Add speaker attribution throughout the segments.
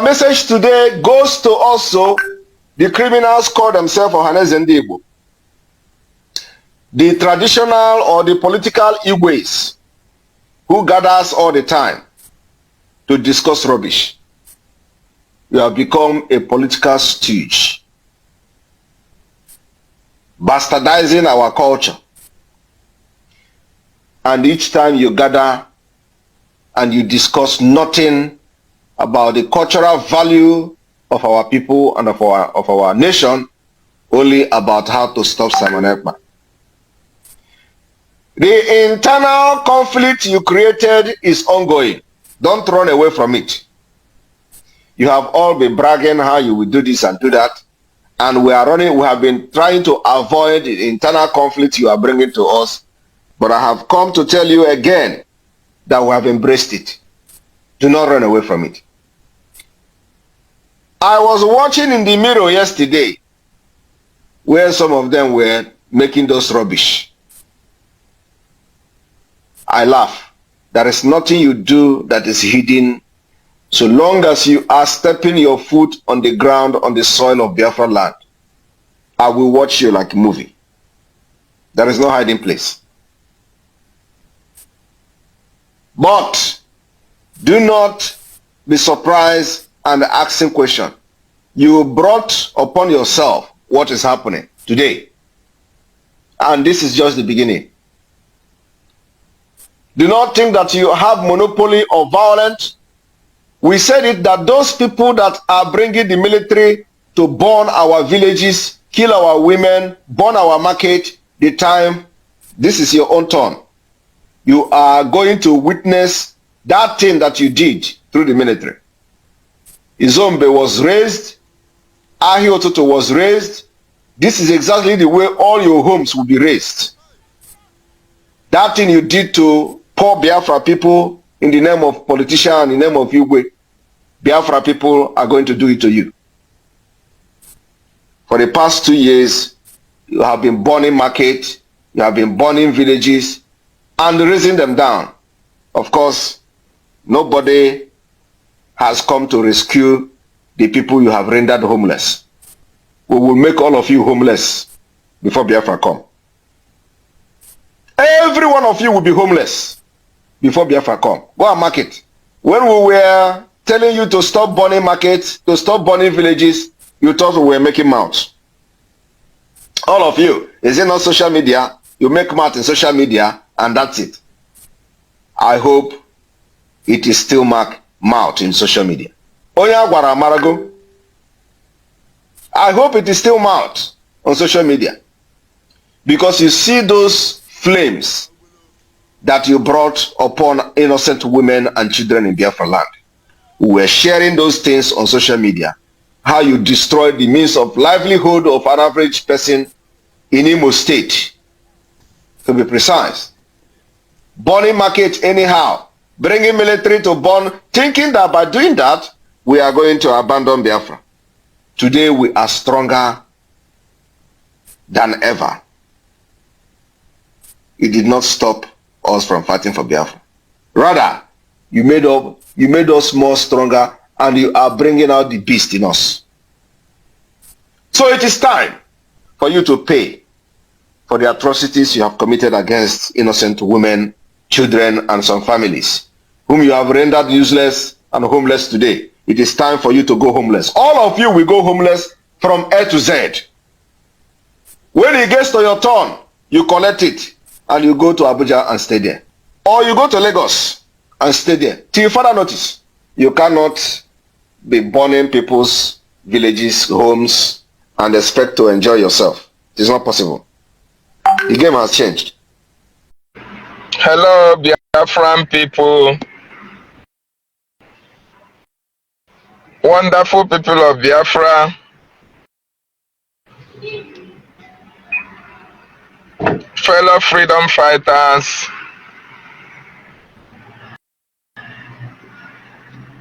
Speaker 1: message today goes to also the criminals call themselves Ohaneze Igbo, the traditional or the political Igwes who gathers all the time to discuss rubbish. You have become a political stooge, bastardizing our culture. And each time you gather and you discuss nothing about the cultural value of our people and of our nation, only about how to stop Simon Ekpa. The internal conflict you created is ongoing. Don't run away from it. You have all been bragging how you will do this and do that, and we have been trying to avoid the internal conflict you are bringing to us, but I have come to tell you again that we have embraced it. Do not run away from it. I was watching in the mirror yesterday where some of them were making those rubbish. I laugh. There is nothing you do that is hidden so long as you are stepping your foot on the ground on the soil of Biafra land. I will watch you like a movie. There is no hiding place. But do not be surprised and asking questions. You brought upon yourself what is happening today. And this is just the beginning. Do not think that you have monopoly of violence. We said it that those people that are bringing the military to burn our villages, kill our women, burn our market, the time, this is your own turn. You are going to witness that thing that you did through the military. Izombe was raised. Ahiototo was raised. This is exactly the way all your homes will be raised. That thing you did to poor Biafra people in the name of politician, in the name of Igwe, Biafra people are going to do it to you. For the past 2 years, you have been burning market, you have been burning villages, and raising them down. Of course, nobody has come to rescue the people you have rendered homeless. We will make all of you homeless before Biafra come. Every one of you will be homeless before Biafra come. Go and market. When we were telling you to stop burning markets, to stop burning villages, you thought we were making mouths. All of you, is it not social media? You make mouth in social media and that's it. I hope it is still mouth in social media. Oya gwara marago. I hope it is still mouth on social media. Because you see those flames that you brought upon innocent women and children in Biafra land. We were sharing those things on social media. How you destroyed the means of livelihood of an average person in Imo State. To be precise. Burning market anyhow. Bringing military to burn. Thinking that by doing that, we are going to abandon Biafra. Today we are stronger than ever. It did not stop us from fighting for Biafra. Rather, you made us more stronger, and you are bringing out the beast in us. So it is time for you to pay for the atrocities you have committed against innocent women, children, and some families, whom you have rendered useless and homeless today. It is time for you to go homeless. All of you will go homeless from A to Z. When it gets to your turn, you collect it and you go to Abuja and stay there. Or you go to Lagos and stay there. Till further notice, you cannot be burning people's villages, homes, and expect to enjoy yourself. It is not possible. The game has changed.
Speaker 2: Hello, Biafran people. Wonderful people of Biafra. Fellow freedom fighters.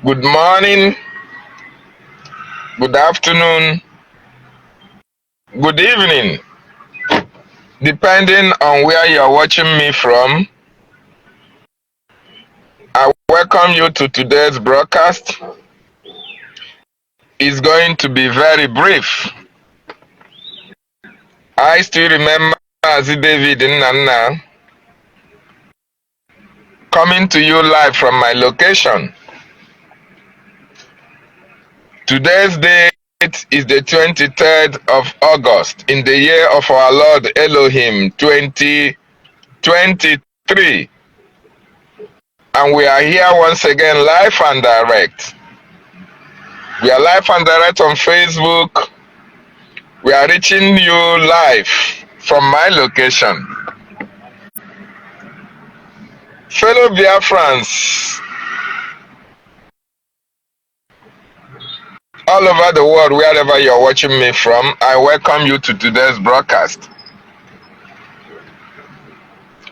Speaker 2: Good morning, good afternoon, good evening, depending on where you are watching me from. I welcome you to today's broadcast. is going to be very brief. I still remember Azi David Nana coming to you live from my location. Today's date is the 23rd of August in the year of our Lord Elohim 2023. And we are here once again live and direct. We are live and direct on Facebook. We are reaching you live from my location. Fellow Biafrans all over the world, wherever you're watching me from, I welcome you to today's broadcast.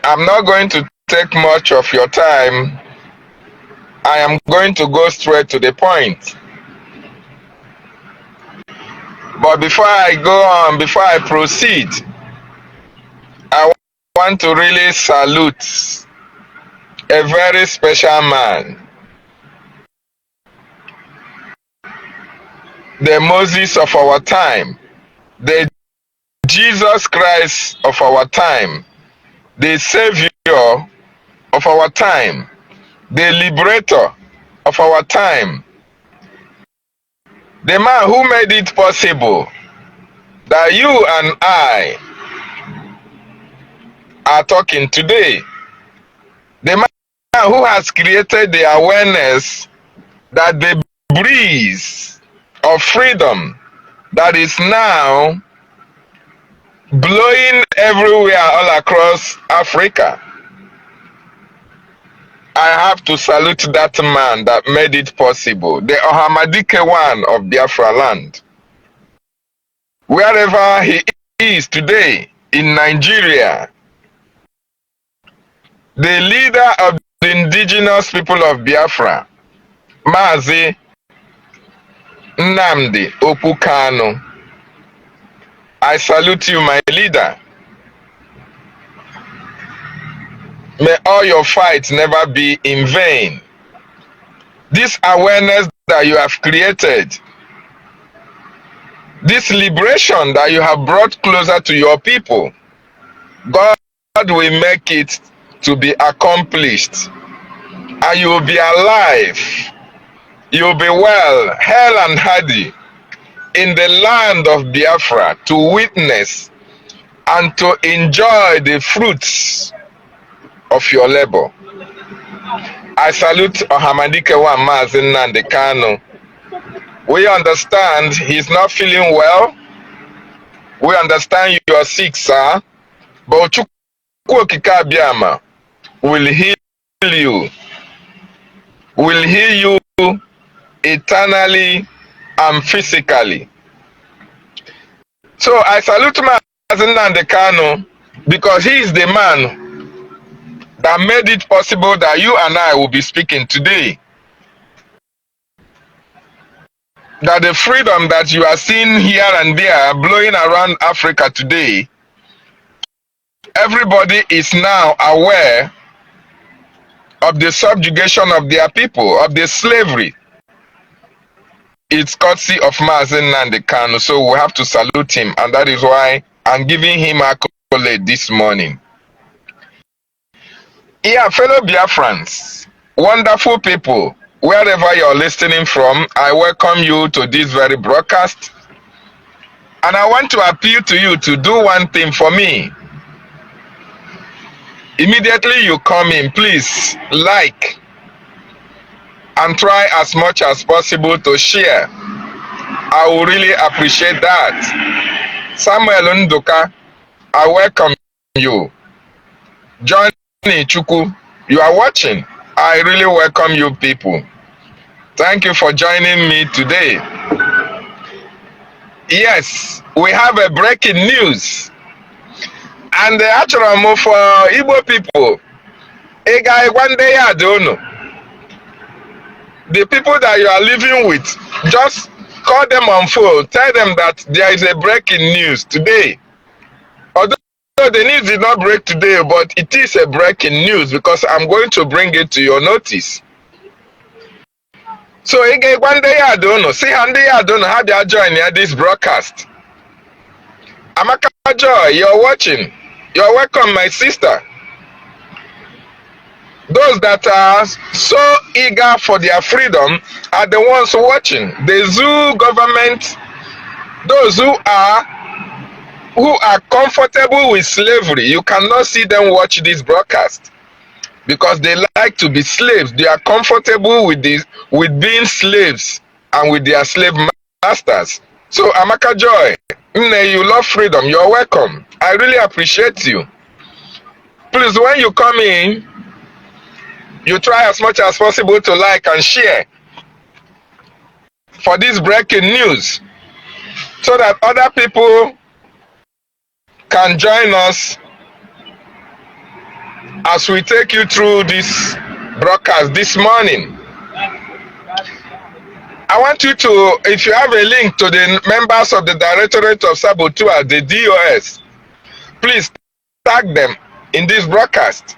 Speaker 2: I'm not going to take much of your time. I am going to go straight to the point. But before I go on, before I proceed, I want to really salute a very special man, the Moses of our time, the Jesus Christ of our time, the Savior of our time, the Liberator of our time, the man who made it possible that you and I are talking today, the man who has created the awareness that the breeze of freedom that is now blowing everywhere all across Africa. I have to salute that man that made it possible, the Ohamadike one of Biafra land. Wherever he is today, in Nigeria, the leader of the indigenous people of Biafra, Mazi Nnamdi Okukano. I salute you, my leader. May all your fights never be in vain. This awareness that you have created, this liberation that you have brought closer to your people, God will make it to be accomplished. And you will be alive. You will be well, hale and hearty in the land of Biafra to witness and to enjoy the fruits of your labor. I salute Ohamadike wa Mazi Nnamdi Kanu. We understand he's not feeling well. We understand you are sick, sir. But Chukwu Okike Abiama will heal you. Will heal you eternally and physically. So I salute Mazi Nnamdi Kanu because he is the man that made it possible that you and I will be speaking today. That the freedom that you are seeing here and there blowing around Africa today, everybody is now aware of the subjugation of their people, of the slavery. It's courtesy of Mazi Nnamdi Kanu, so we have to salute him, and that is why I'm giving him a accolade this morning. Yeah, fellow Biafrans, wonderful people, wherever you're listening from, I welcome you to this very broadcast. And I want to appeal to you to do one thing for me. Immediately you come in, please like and try as much as possible to share. I will really appreciate that. Samuel Nduka, I welcome you. Johnny Chukwu, you are watching. I really welcome you people. Thank you for joining me today. Yes, we have a breaking news. And the actual move for Igbo people, a guy one day I don't know. The people that you are living with, just call them on phone, tell them that there is a breaking news today. Although the news did not break today, but it is a breaking news because I'm going to bring it to your notice. So again, one day I don't know. See, one day I don't know how they are joining this broadcast. Amaka Joy, you're watching. You're welcome, my sister. Those that are so eager for their freedom are the ones watching. The zoo government, those who are comfortable with slavery, you cannot see them watch this broadcast because they like to be slaves. They are comfortable with this, with being slaves and with their slave masters. So Amaka Joy, you love freedom. You're welcome. I really appreciate you. Please, when you come in, you try as much as possible to like and share for this breaking news so that other people can join us as we take you through this broadcast this morning. I want you to, if you have a link to the members of the Directorate of Saboteur, the DOS, please tag them in this broadcast.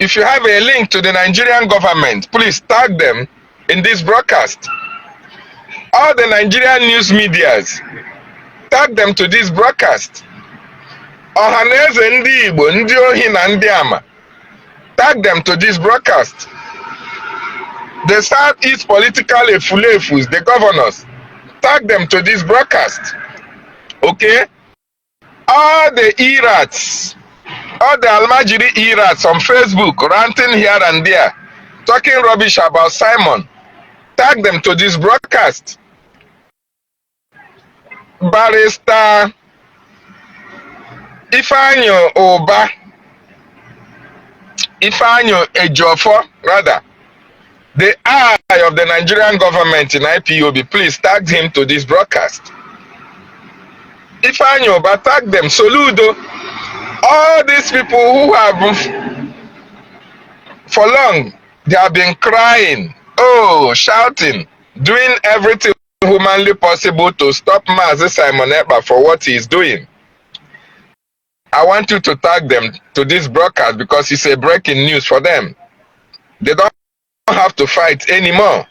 Speaker 2: If you have a link to the Nigerian government, please tag them in this broadcast. All the Nigerian news medias, tag them to this broadcast. Ohaneze ndị Igbo, ndị ohi na ndị ama, tag them to this broadcast. The Southeast political efulefus, the governors, tag them to this broadcast. Okay? All the E-rats, all the Almajiri E-rats on Facebook ranting here and there, talking rubbish about Simon, tag them to this broadcast. Barrister Ifeanyi Oba, Ifeanyi Ejiofor, rather, the eye of the Nigerian government in IPOB, please tag him to this broadcast. Ifeanyi Oba, tag them. Soludo, all these people who have, for long, they have been crying, oh, shouting, doing everything humanly possible to stop Mazi Simon Ekpa for what he is doing. I want you to tag them to this broadcast because it's a breaking news for them. They don't have to fight anymore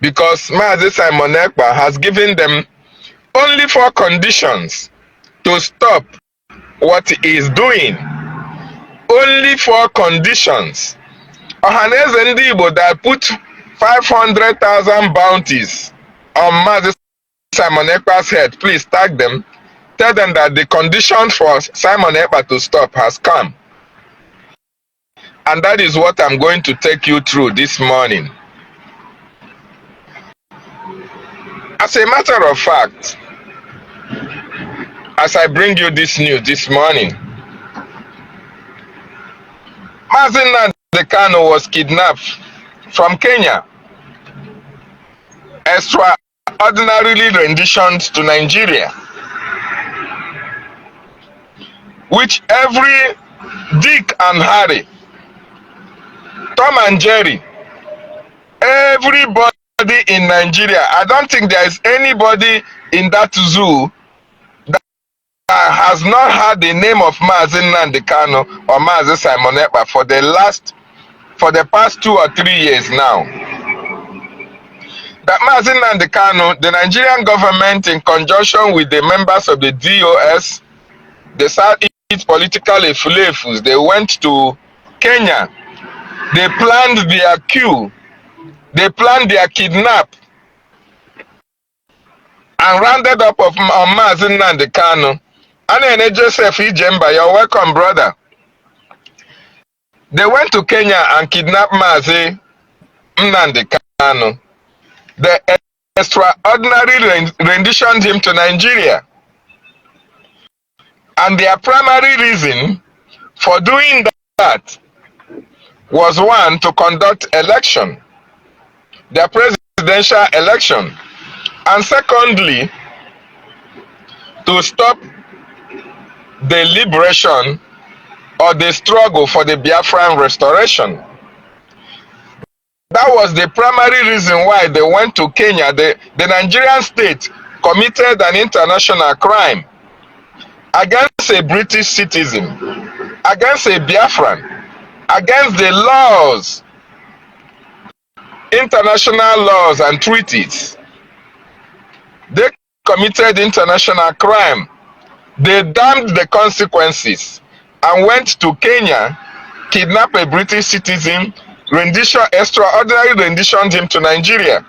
Speaker 2: because Mazi Simon Ekpa has given them only 4 conditions to stop what he is doing. Only 4 conditions. Ohaneze ndị Igbo that put 500,000 bounties on Mazi Simon Ekpa's head, please tag them. Tell them that the condition for Simon Ekpa to stop has come. And that is what I'm going to take you through this morning. As a matter of fact, as I bring you this news this morning, Mazi Nnamdi Kanu was kidnapped from Kenya, extraordinarily renditioned to Nigeria, which every Dick and Harry, Tom and Jerry, everybody in Nigeria, I don't think there is anybody in that zoo that has not heard the name of Mazi Nnamdi Kanu or Mazi Simon Ekpa for the past 2 or 3 years now. That Mazi Nnamdi Kanu, the Nigerian government in conjunction with the members of the DOS, the Southeast political efulefus, they went to Kenya. They planned their coup. They planned their kidnap and rounded up on Mazi Nnamdi Kanu. Anene Joseph Ijemba, you're welcome, brother. They went to Kenya and kidnapped Mazi Nnamdi Kanu. They extraordinarily renditioned him to Nigeria. And their primary reason for doing that was, 1, to conduct election, their presidential election, and secondly, to stop the liberation or the struggle for the Biafran restoration. That was the primary reason why they went to Kenya. The Nigerian state committed an international crime against a British citizen, against a Biafran, against the laws international laws and treaties. They committed international crime. They damned the consequences and went to Kenya, kidnapped a British citizen, extraordinary renditioned him to Nigeria.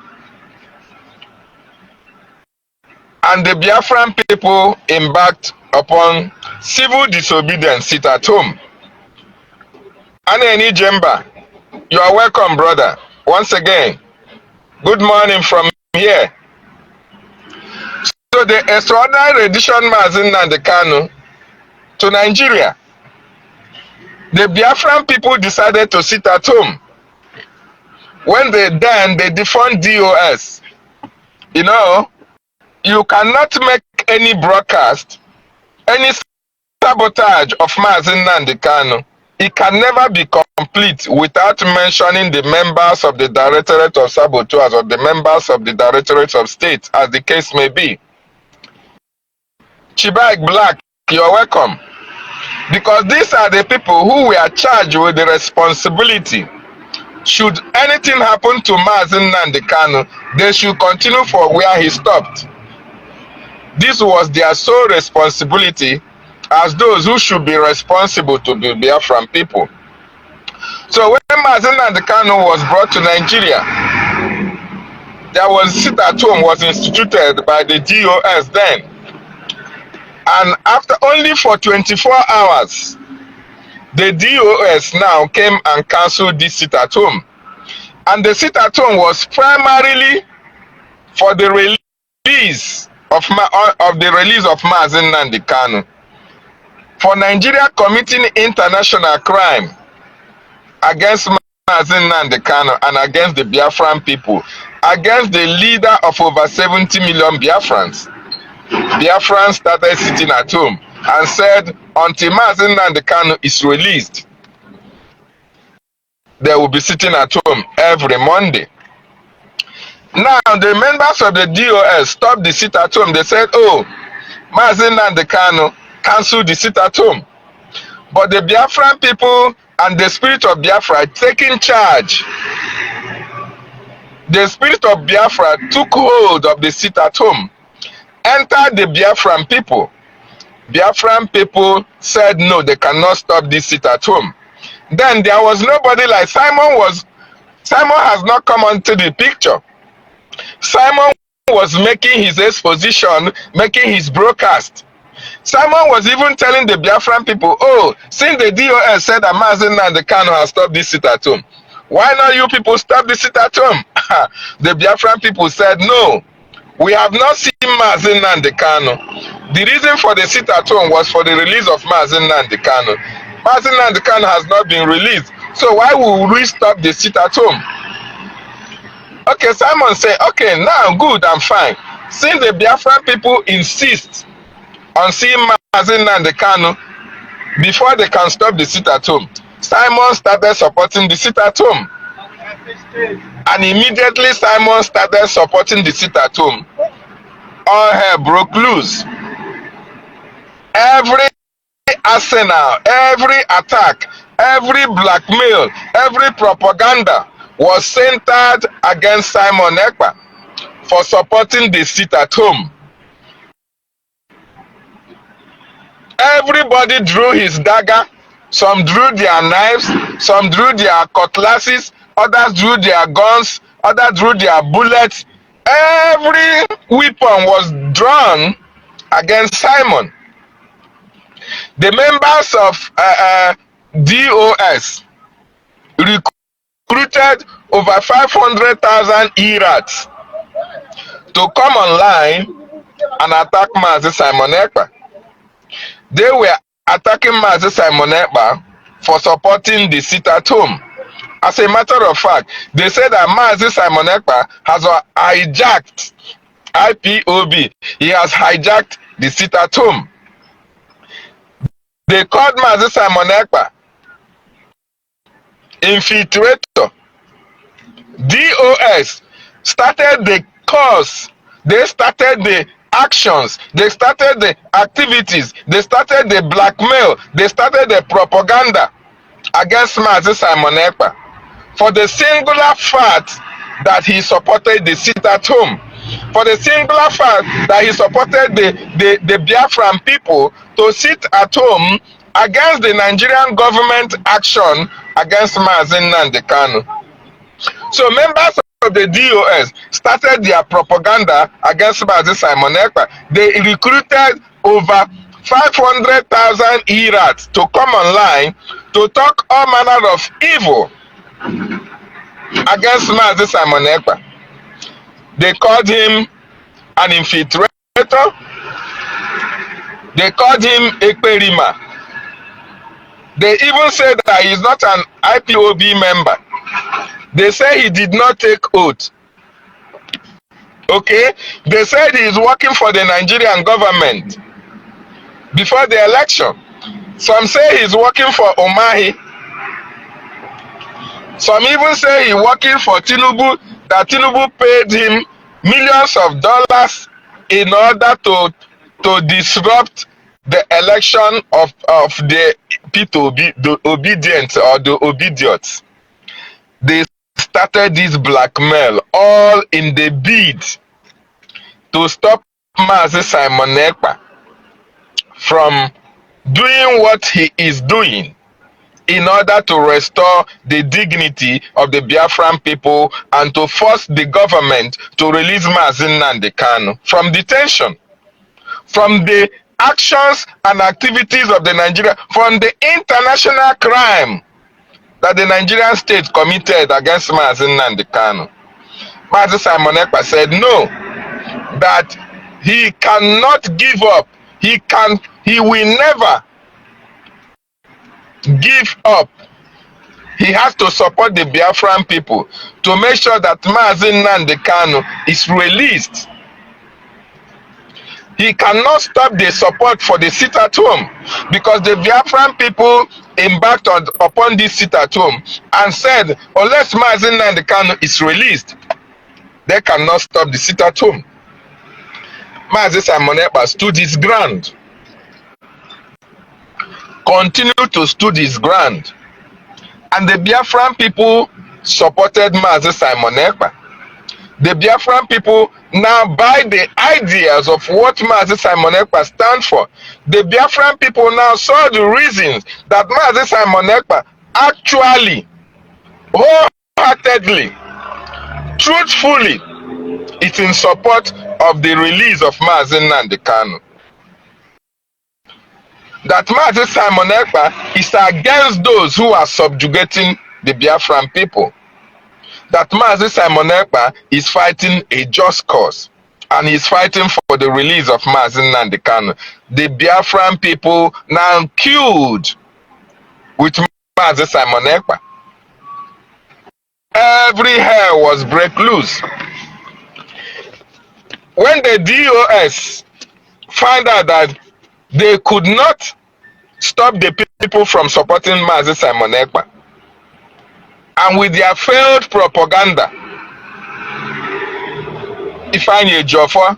Speaker 2: And the Biafran people embarked upon civil disobedience, sit at home. Aneni Jemba, you are welcome, brother. Once again, good morning from here. So the extraordinary rendition Mazi Nnamdi Kanu to Nigeria. The Biafran people decided to sit at home. When they defund DOS. You know, you cannot make any broadcast, any sabotage of Mazi Nnamdi Kanu. It can never be complete without mentioning the members of the Directorate of Saboteurs or the members of the Directorate of State, as the case may be. Chibak Black, you're welcome. Because these are the people who were charged with the responsibility. Should anything happen to Mazi Nnamdi Kanu, they should continue for where he stopped. This was their sole responsibility as those who should be responsible to the Biafran people. So when Mazi Nnamdi Kanu was brought to Nigeria, there was sit at home was instituted by the DOS then. And after only for 24 hours, the DOS now came and cancelled this sit at home. And the sit at home was primarily for the release of Mazi Nnamdi Kanu. For Nigeria committing international crime against Mazi Nnamdi Kanu and against the Biafran people, against the leader of over 70 million Biafrans. Biafrans started sitting at home and said, until Mazi Nnamdi Kanu is released, they will be sitting at home every Monday. Now, the members of the DOS stopped the sit at home. They said, oh, Mazi Nnamdi Kanu cancelled the sit at home. But the Biafran people and the spirit of Biafra taking charge. The spirit of Biafra took hold of the sit at home, entered the Biafran people. Biafran people said no, they cannot stop this sit at home. Then there was nobody like Simon has not come onto the picture. Simon was making his exposition, making his broadcast. Simon was even telling the Biafran people, oh, since the DOS said that Mazi Nnamdi Kanu has stopped this sit at home, why not you people stop this sit at home? The Biafran people said no. We have not seen Mazi Nnamdi Kanu. The reason for the sit at home was for the release of Mazi Nnamdi Kanu. Mazi Nnamdi Kanu has not been released. So why would we stop the sit at home? Okay, Simon said, okay, now good and fine. Since the Biafran people insist on seeing Mazi Nnamdi Kanu before they can stop the sit at home, Simon started supporting the sit at home. And immediately Simon started supporting the sit at home. All hell broke loose. Every arsenal, every attack, every blackmail, every propaganda was centered against Simon Kpa for supporting the sit at home. Everybody drew his dagger. Some drew their knives, some drew their cutlasses, others drew their guns, others drew their bullets. Every weapon was drawn against Simon. The members of DOS recruited over 500,000 Irats to come online and attack Mazi Simon Kpa. They were attacking Mazi Simon Kpa for supporting the sit at home. As a matter of fact, they said that Mazi Simon Kpa has hijacked IPOB. He has hijacked the sit at home. They called Mazi Simon Kpa infiltrator. DOS started the cause. They started the actions. They started the activities. They started the blackmail. They started the propaganda against Mazi Simon Kpa for the singular fact that he supported the sit at home, for the singular fact that he supported the Biafran people to sit at home against the Nigerian government action against Mazen Nnamdi Kanu. So members of the DOS started their propaganda against Mazi Simon Ekpa. They recruited over 500,000 Irats to come online to talk all manner of evil against Mazi Simon Ekpa. They called him an infiltrator. They called him Ekperima. They even said that he is not an IPOB member. They say he did not take oath. Okay? They said he is working for the Nigerian government before the election. Some say he's working for Omahi. Some even say he's working for Tinubu, that Tinubu paid him millions of dollars in order to disrupt the election of the P2B, the obedient or the obedient. They started this blackmail all in the bid to stop Mazi Simon Ekpa from doing what he is doing in order to restore the dignity of the Biafran people and to force the government to release Mazi Nnamdi Kanu from detention, from the actions and activities of the Nigeria, from the international crime that the Nigerian state committed against Mazi Nnamdi Kanu. Mazi Simon Ekpa said no, that he cannot give up. He will never give up. He has to support the Biafran people to make sure that Mazi Nnamdi Kanu is released. He cannot stop the support for the sit at home, because the Biafran people embarked upon this sit at home and said unless Mazi Nnamdi Kanu is released, they cannot stop the sit at home. Mazi Simon Ekpa stood his ground, continued to stood his ground, and the Biafran people supported Mazi Simon Ekpa. The Biafran people now buy the ideas of what Mazi Simon Ekpa stands for. The Biafran people now saw the reasons that Mazi Simon Ekpa actually, wholeheartedly, truthfully, is in support of the release of Mazi Nnamdi Kanu. That Mazi Simon Ekpa is against those who are subjugating the Biafran people. That Mazi Simon Ekpa is fighting a just cause and he's fighting for the release of Mazi Nnamdi Kanu. The Biafran people now queued with Mazi Simon Ekpa. Every hell was break loose. When the DOS found out that they could not stop the people from supporting Mazi Simon Ekpa, and with their failed propaganda, Ifeanyi Ejiofor,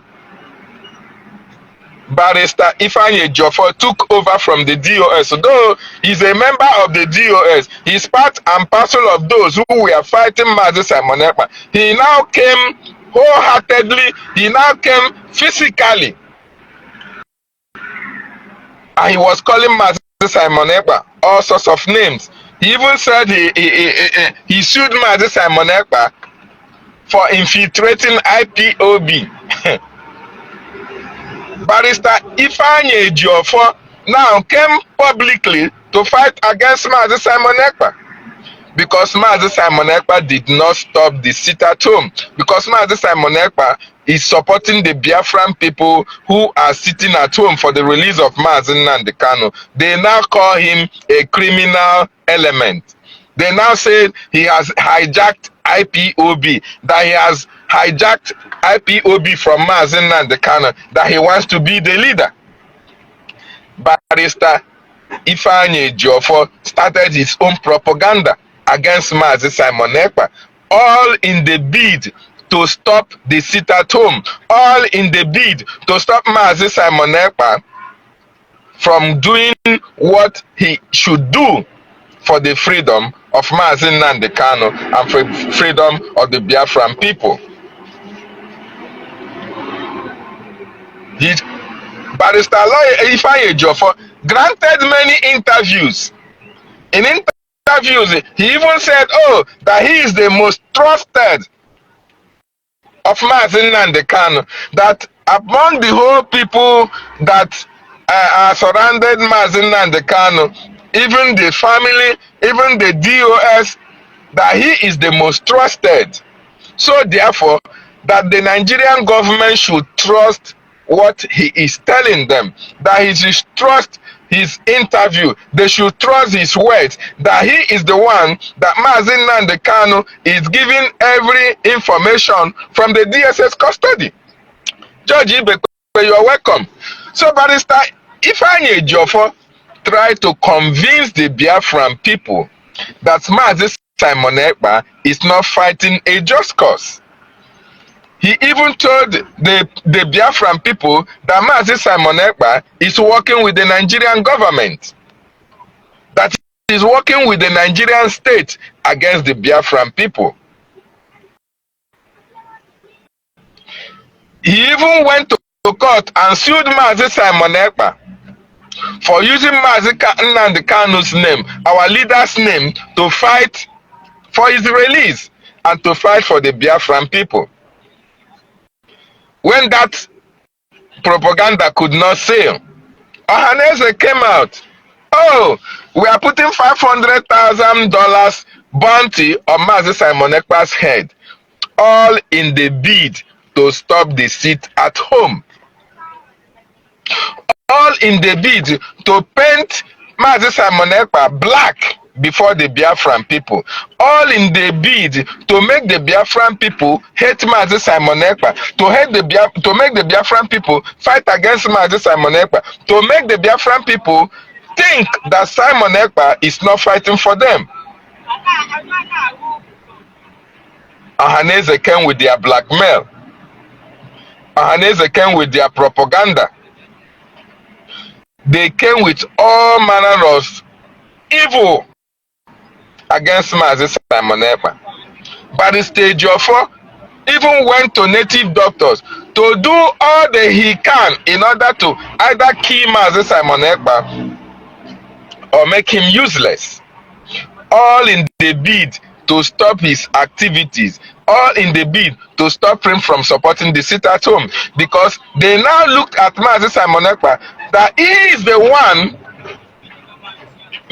Speaker 2: Barrister Ifeanyi Ejiofor took over from the DOS. Though he's a member of the DOS, he's part and parcel of those who were fighting Mazi Simon Ekpa. He now came wholeheartedly, he now came physically, and he was calling Mazi Simon Ekpa all sorts of names. He even said he sued Mazi Simon Ekpa for infiltrating IPOB. Barrister Ifeanyi Ejiofor now came publicly to fight against Mazi Simon Ekpa, because Mazi Simon Ekpa did not stop the sit at home, because Mazi Simon Ekpa is supporting the Biafran people who are sitting at home for the release of Mazi Nnamdi Kanu. They now call him a criminal element. They now say he has hijacked IPOB, that he has hijacked IPOB from Mazi Nnamdi Kanu, that he wants to be the leader. Barrister Ifeanyi Ejiofor started his own propaganda against Mazi Simon Ekpa, all in the bid to stop the sit at home, all in the bid to stop Mazi Simon Ekpa from doing what he should do for the freedom of Mazi Nnamdi Kanu and for freedom of the Biafran people. Barrister Lawyer Ifeanyi Ejiofor granted many interviews. In interviews, he even said, oh, that he is the most trusted of Mazi Nnamdi Kanu, that among the whole people that are surrounded Mazi Nnamdi Kanu, even the family, even the DOS, that he is the most trusted. So therefore, that the Nigerian government should trust what he is telling them, that he should trust his interview, they should trust his words, that he is the one that Mazi Nnamdi Kanu is giving every information from the DSS custody. Judge Ibekwe, you are welcome. So Barrister Ifeanyi Ejiofor tried to convince the Biafran people that Mazi Simon Ekpa is not fighting a just cause. He even told the Biafran people that Mazi Simon Ekpa is working with the Nigerian government, that he is working with the Nigerian state against the Biafran people. He even went to court and sued Mazi Simon Ekpa for using Mazi Nnamdi Kanu's name, our leader's name, to fight for his release and to fight for the Biafran people. When that propaganda could not sail, Ohaneze came out. Oh, we are putting $500,000 bounty on Mazi Simon Ekpa's head, all in the bid to stop the sit at home. All in the bid to paint Mazi Simon Ekpa black before the Biafran people. All in the bid to make the Biafran people hate Mazi Simon Ekpa, to make the Biafran people fight against Mazi Simon Ekpa, to make the Biafran people think that Simon Ekpa is not fighting for them. Ohaneze came with their blackmail. Ohaneze came with their propaganda. They came with all manner of evil against Mazi Simon Ekpa. Barrister Ejiofor even went to native doctors to do all that he can in order to either kill Mazi Simon Ekpa or make him useless. All in the bid to stop his activities, all in the bid to stop him from supporting the sit at home, because they now looked at Mazi Simon Ekpa that he is the one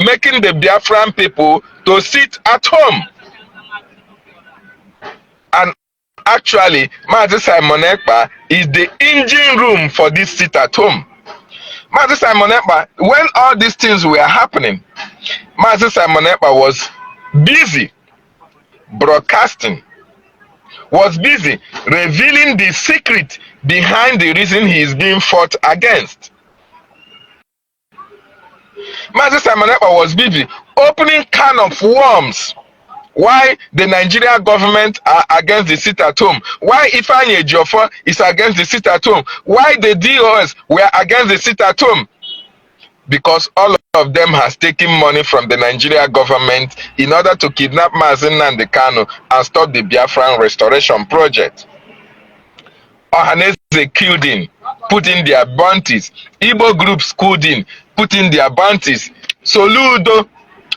Speaker 2: making the Biafran people to sit at home. And actually, Mazi Simon Ekpa is the engine room for this sit at home. Mazi Simon Ekpa, when all these things were happening, Mazi Simon Ekpa was busy broadcasting, was busy revealing the secret behind the reason he is being fought against. Mazi Simon Ekpa was busy opening can of worms. Why the Nigerian government are against the sit at home? Why Ifeanyi Ejiofor is against the sit at home? Why the DOS were against the sit at home? Because all of them has taken money from the Nigerian government in order to kidnap Mazi Nnamdi Kanu and stop the Biafran restoration project. Ohaneze killed him, put in their bounties. Igbo groups killed him, put in their bounties. Soludo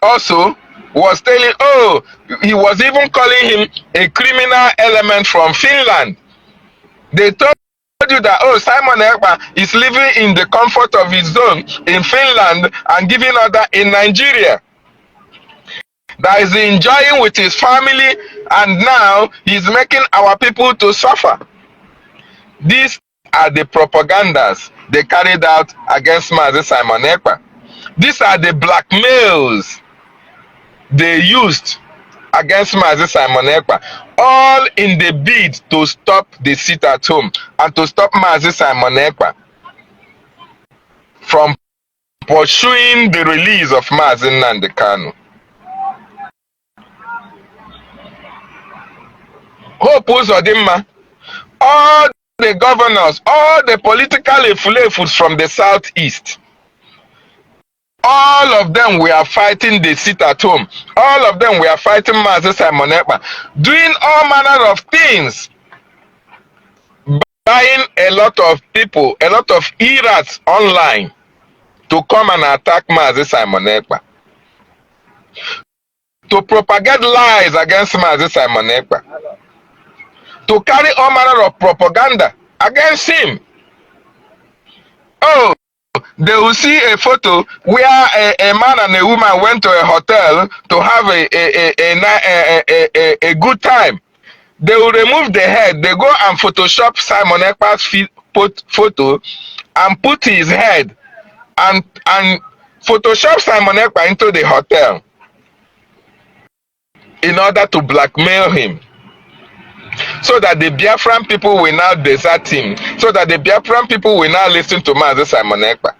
Speaker 2: also was telling, oh, he was even calling him a criminal element from Finland. They told you that, oh, Simon Ekpa is living in the comfort of his zone in Finland and giving order in Nigeria. That is enjoying with his family, and now he's making our people to suffer. These are the propagandas they carried out against Mazi Simon Ekpa. These are the blackmails they used against Mazi Simon Ekpa, all in the bid to stop the sit at home and to stop Mazi Simon Ekpa from pursuing the release of Mazi Nnamdi Kanu. Hope Uzodimma, all the governors, all the political efulefus from the southeast, All of them were fighting the sit at home. All of them were fighting Mazi Simon Ekpa, doing all manner of things, buying a lot of people, a lot of irats online to come and attack Mazi Simon Ekpa, to propagate lies against Mazi Simon Ekpa, to carry all manner of propaganda against him. Oh, they will see a photo where a man and a woman went to a hotel to have a good time. They will remove the head. They go and Photoshop Simon Ekpa's photo and put his head and Photoshop Simon Ekpa into the hotel in order to blackmail him, so that the Biafran people will now desert him, so that the Biafran people will now listen to Mazi Simon Ekpa.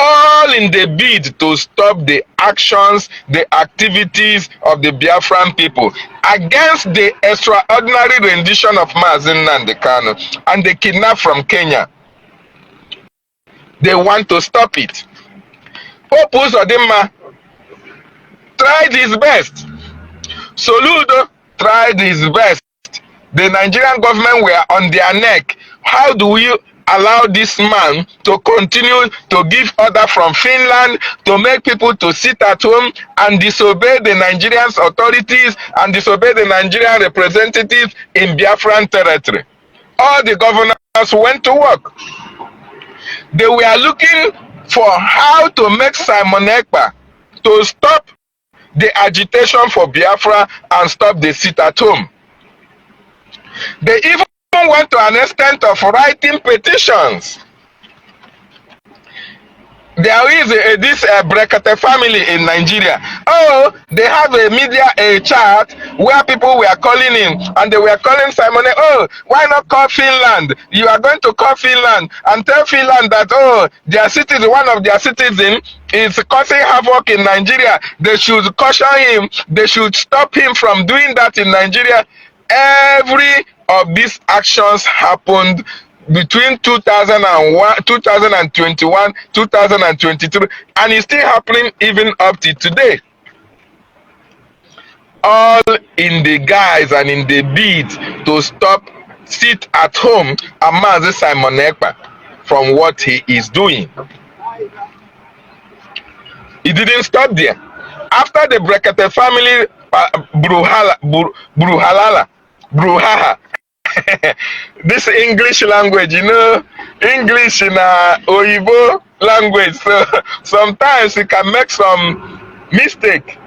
Speaker 2: All in the bid to stop the actions, the activities of the Biafran people against the extraordinary rendition of Mazi Nnamdi Kanu and the kidnap from Kenya. They want to stop it. Hope Uzodinma tried his best. Soludo tried his best. The Nigerian government were on their neck. How do we allow this man to continue to give order from Finland to make people to sit at home and disobey the Nigerian authorities and disobey the Nigerian representatives in Biafran territory? All the governors went to work. They were looking for how to make Simon Ekpa to stop the agitation for Biafra and stop the sit at home. They even went to an extent of writing petitions. There is this Brekete family in Nigeria. Oh, they have a media chat where people were calling in and they were calling Simon. Oh, why not call Finland? You are going to call Finland and tell Finland that, oh, their citizen, one of their citizens is causing havoc in Nigeria. They should caution him. They should stop him from doing that in Nigeria. Every of these actions happened between 2001, 2021, 2023, and it's still happening even up to today. All in the guise and in the bid to stop sit at home and Mazi Simon Ekpa from what he is doing. It didn't stop there. After the Brekete family, Bruhaha, this English language, you know, English in Oyibo language, so sometimes you can make some mistake.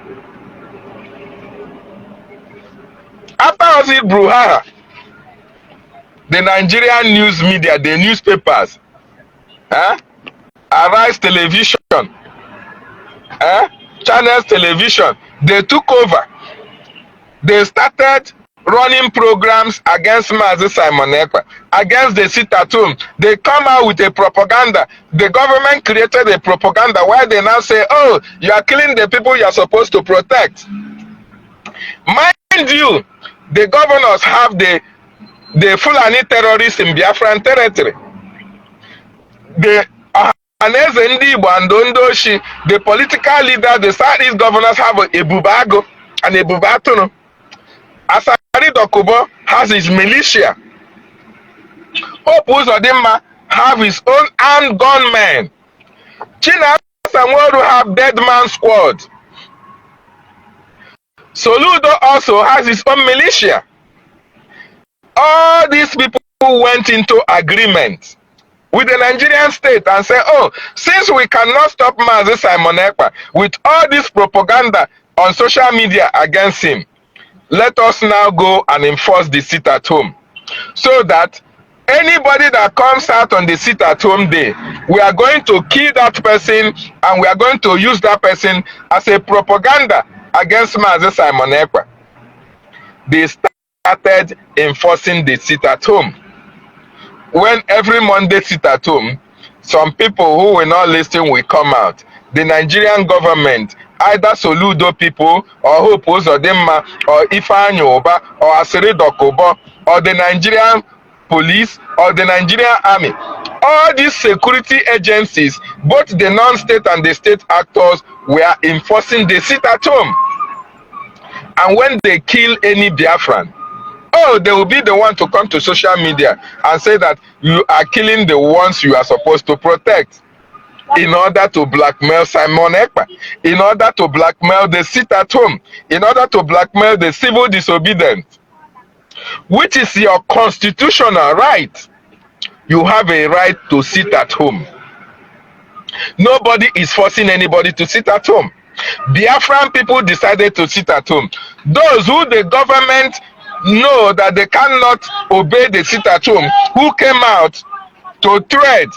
Speaker 2: After Ozi Bruhaha, the Nigerian news media, the newspapers, Arise Television, Channels Television, they took over. They started running programs against Mazi Simon Ekpa, against the sit at home. They come out with a propaganda. The government created a propaganda where they now say, oh, you are killing the people you are supposed to protect. Mind you, the governors have the Fulani terrorists in Biafran territory. The Ahaneze Ndi Igbo and Ondoshi, the political leaders, the Southeast governors have a Bubago and a Bubatono. Asari Dokubo has his militia. Hope Uzodinma have his own armed gunmen. China Samuelu have dead man squad. Soludo also has his own militia. All these people went into agreement with the Nigerian state and said, oh, since we cannot stop Mazi Simon Ekpa with all this propaganda on social media against him, let us now go and enforce the sit at home, so that anybody that comes out on the sit at home day, we are going to kill that person and we are going to use that person as a propaganda against Mazi Simon Ekpa. They started enforcing the sit at home. When every Monday sit at home, some people who will not listen will come out. The Nigerian government, either Soludo people or Hope Uzodinma or Ifeanyi Oba or Asiri Dokubo or the Nigerian police or the Nigerian army, All these security agencies, both the non-state and the state actors, were enforcing the sit at home. And when they kill any Biafran, oh, they will be the one to come to social media and say that you are killing the ones you are supposed to protect, in order to blackmail Simon Ekpa, in order to blackmail the sit at home, in order to blackmail the civil disobedient, which is your constitutional right. You have a right to sit at home. Nobody is forcing anybody to sit at home. Biafran people decided to sit at home. Those who the government know that they cannot obey the sit at home, who came out to thread,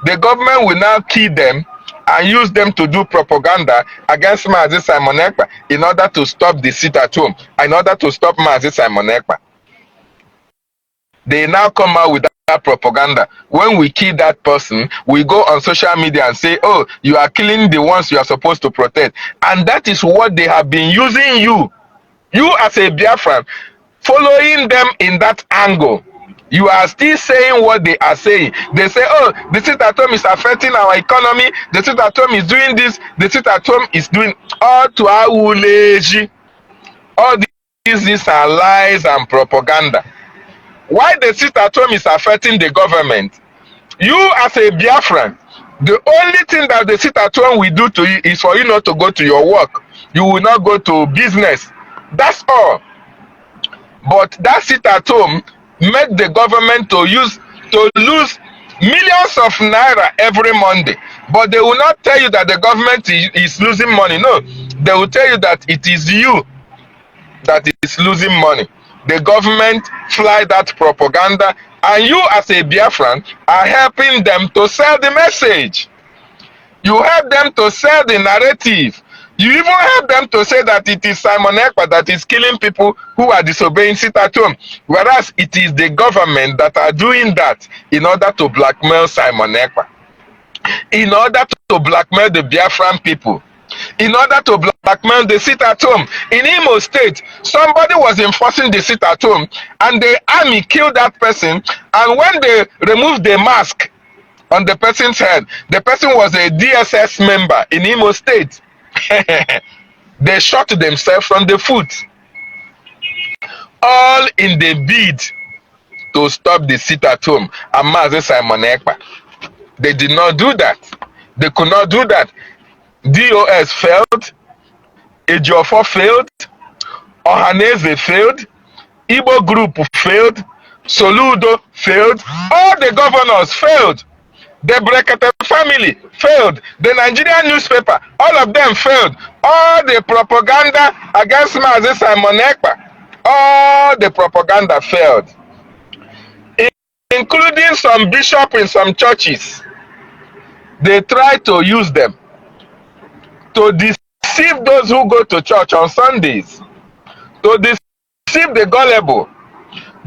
Speaker 2: the government will now kill them and use them to do propaganda against Mazi Simon Ekpa in order to stop the sit at home, in order to stop Mazi Simon Ekpa. They now come out with that propaganda. When we kill that person, we go on social media and say, oh, you are killing the ones you are supposed to protect. And that is what they have been using you as a Biafran, following them in that angle. You are still saying what they are saying. They say, oh, the sit at home is affecting our economy, the sit at home is doing this, the sit at home is doing all to our uleji. All these are lies and propaganda. Why the sit at home is affecting the government? You as a Biafran, the only thing that the sit at home will do to you is for you not to go to your work. You will not go to business. That's all. But that sit at home make the government to lose millions of naira every Monday. But they will not tell you that the government is losing money. No, they will tell you that it is you that is losing money. The government fly that propaganda, and you as a Biafran are helping them to sell the message. You help them to sell the narrative. You even help them to say that it is Simon Ekpa that is killing people who are disobeying sit at home, whereas it is the government that are doing that in order to blackmail Simon Ekpa, in order to blackmail the Biafran people, in order to blackmail the sit at home. In Imo State, somebody was enforcing the sit at home and the army killed that person, and when they removed the mask on the person's head, the person was a DSS member in Imo State. They shot themselves from the foot, all in the bid to stop the sit at home and Mazi Simon Ekpa. They did not do that. They could not do that. DOS failed, Ejiofor failed, Ohaneze failed, Igbo Group failed, Soludo failed, all the governors failed, the Brekete family failed, the Nigerian newspaper, all of them failed, all the propaganda against Mazi Simon Ekpa, all the propaganda failed, including some bishops in some churches. They tried to use them to deceive those who go to church on Sundays, to deceive the gullible.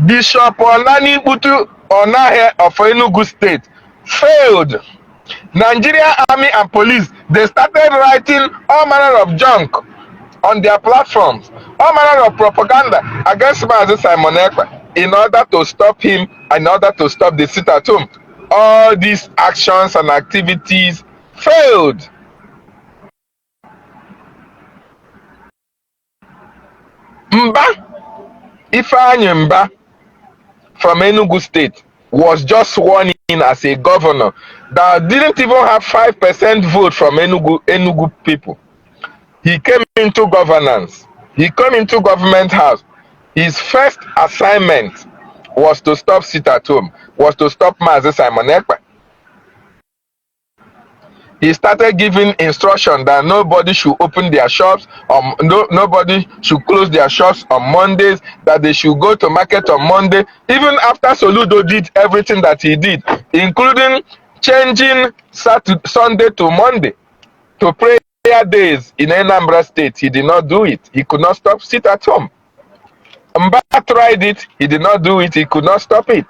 Speaker 2: Bishop Onani Butu Onahe of Enugu State failed. Nigerian army and police, they started writing all manner of junk on their platforms, all manner of propaganda against Mazi Simon Ekpa in order to stop him, in order to stop the sit at home. All these actions and activities failed. Ifeanyi Mba from Enugu State was just sworn in as a governor that didn't even have 5% vote from Enugu people. He came into governance. He came into government house. His first assignment was to stop sit at home, was to stop Mazi Simon Ekpa. He started giving instruction that nobody should open their shops, nobody should close their shops on Mondays, that they should go to market on Monday. Even after Soludo did everything that he did, including changing Sunday to Monday, to prayer days in Anambra State, he did not do it. He could not stop sit at home. Mba tried it, he did not do it, he could not stop it.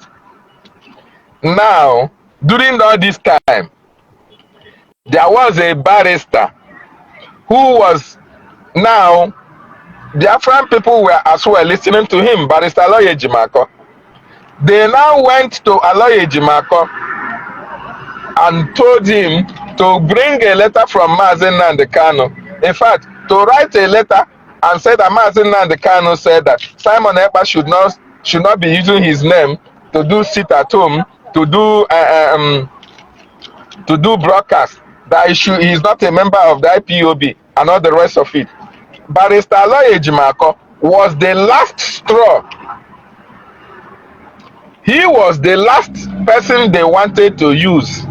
Speaker 2: Now, during all this time, there was a barrister who was now, Biafran people were as well listening to him, Barrister Aloye Jimako. They now went to Aloye Jimako and told him to bring a letter from M0N Kpa. In fact, to write a letter and say that M0N Kpa said that Simon Ekpa should not be using his name to do sit at home, to do broadcast, that he is not a member of the IPOB and all the rest of it. Barrister Aloy Ejimako was the last straw. He was the last person they wanted to use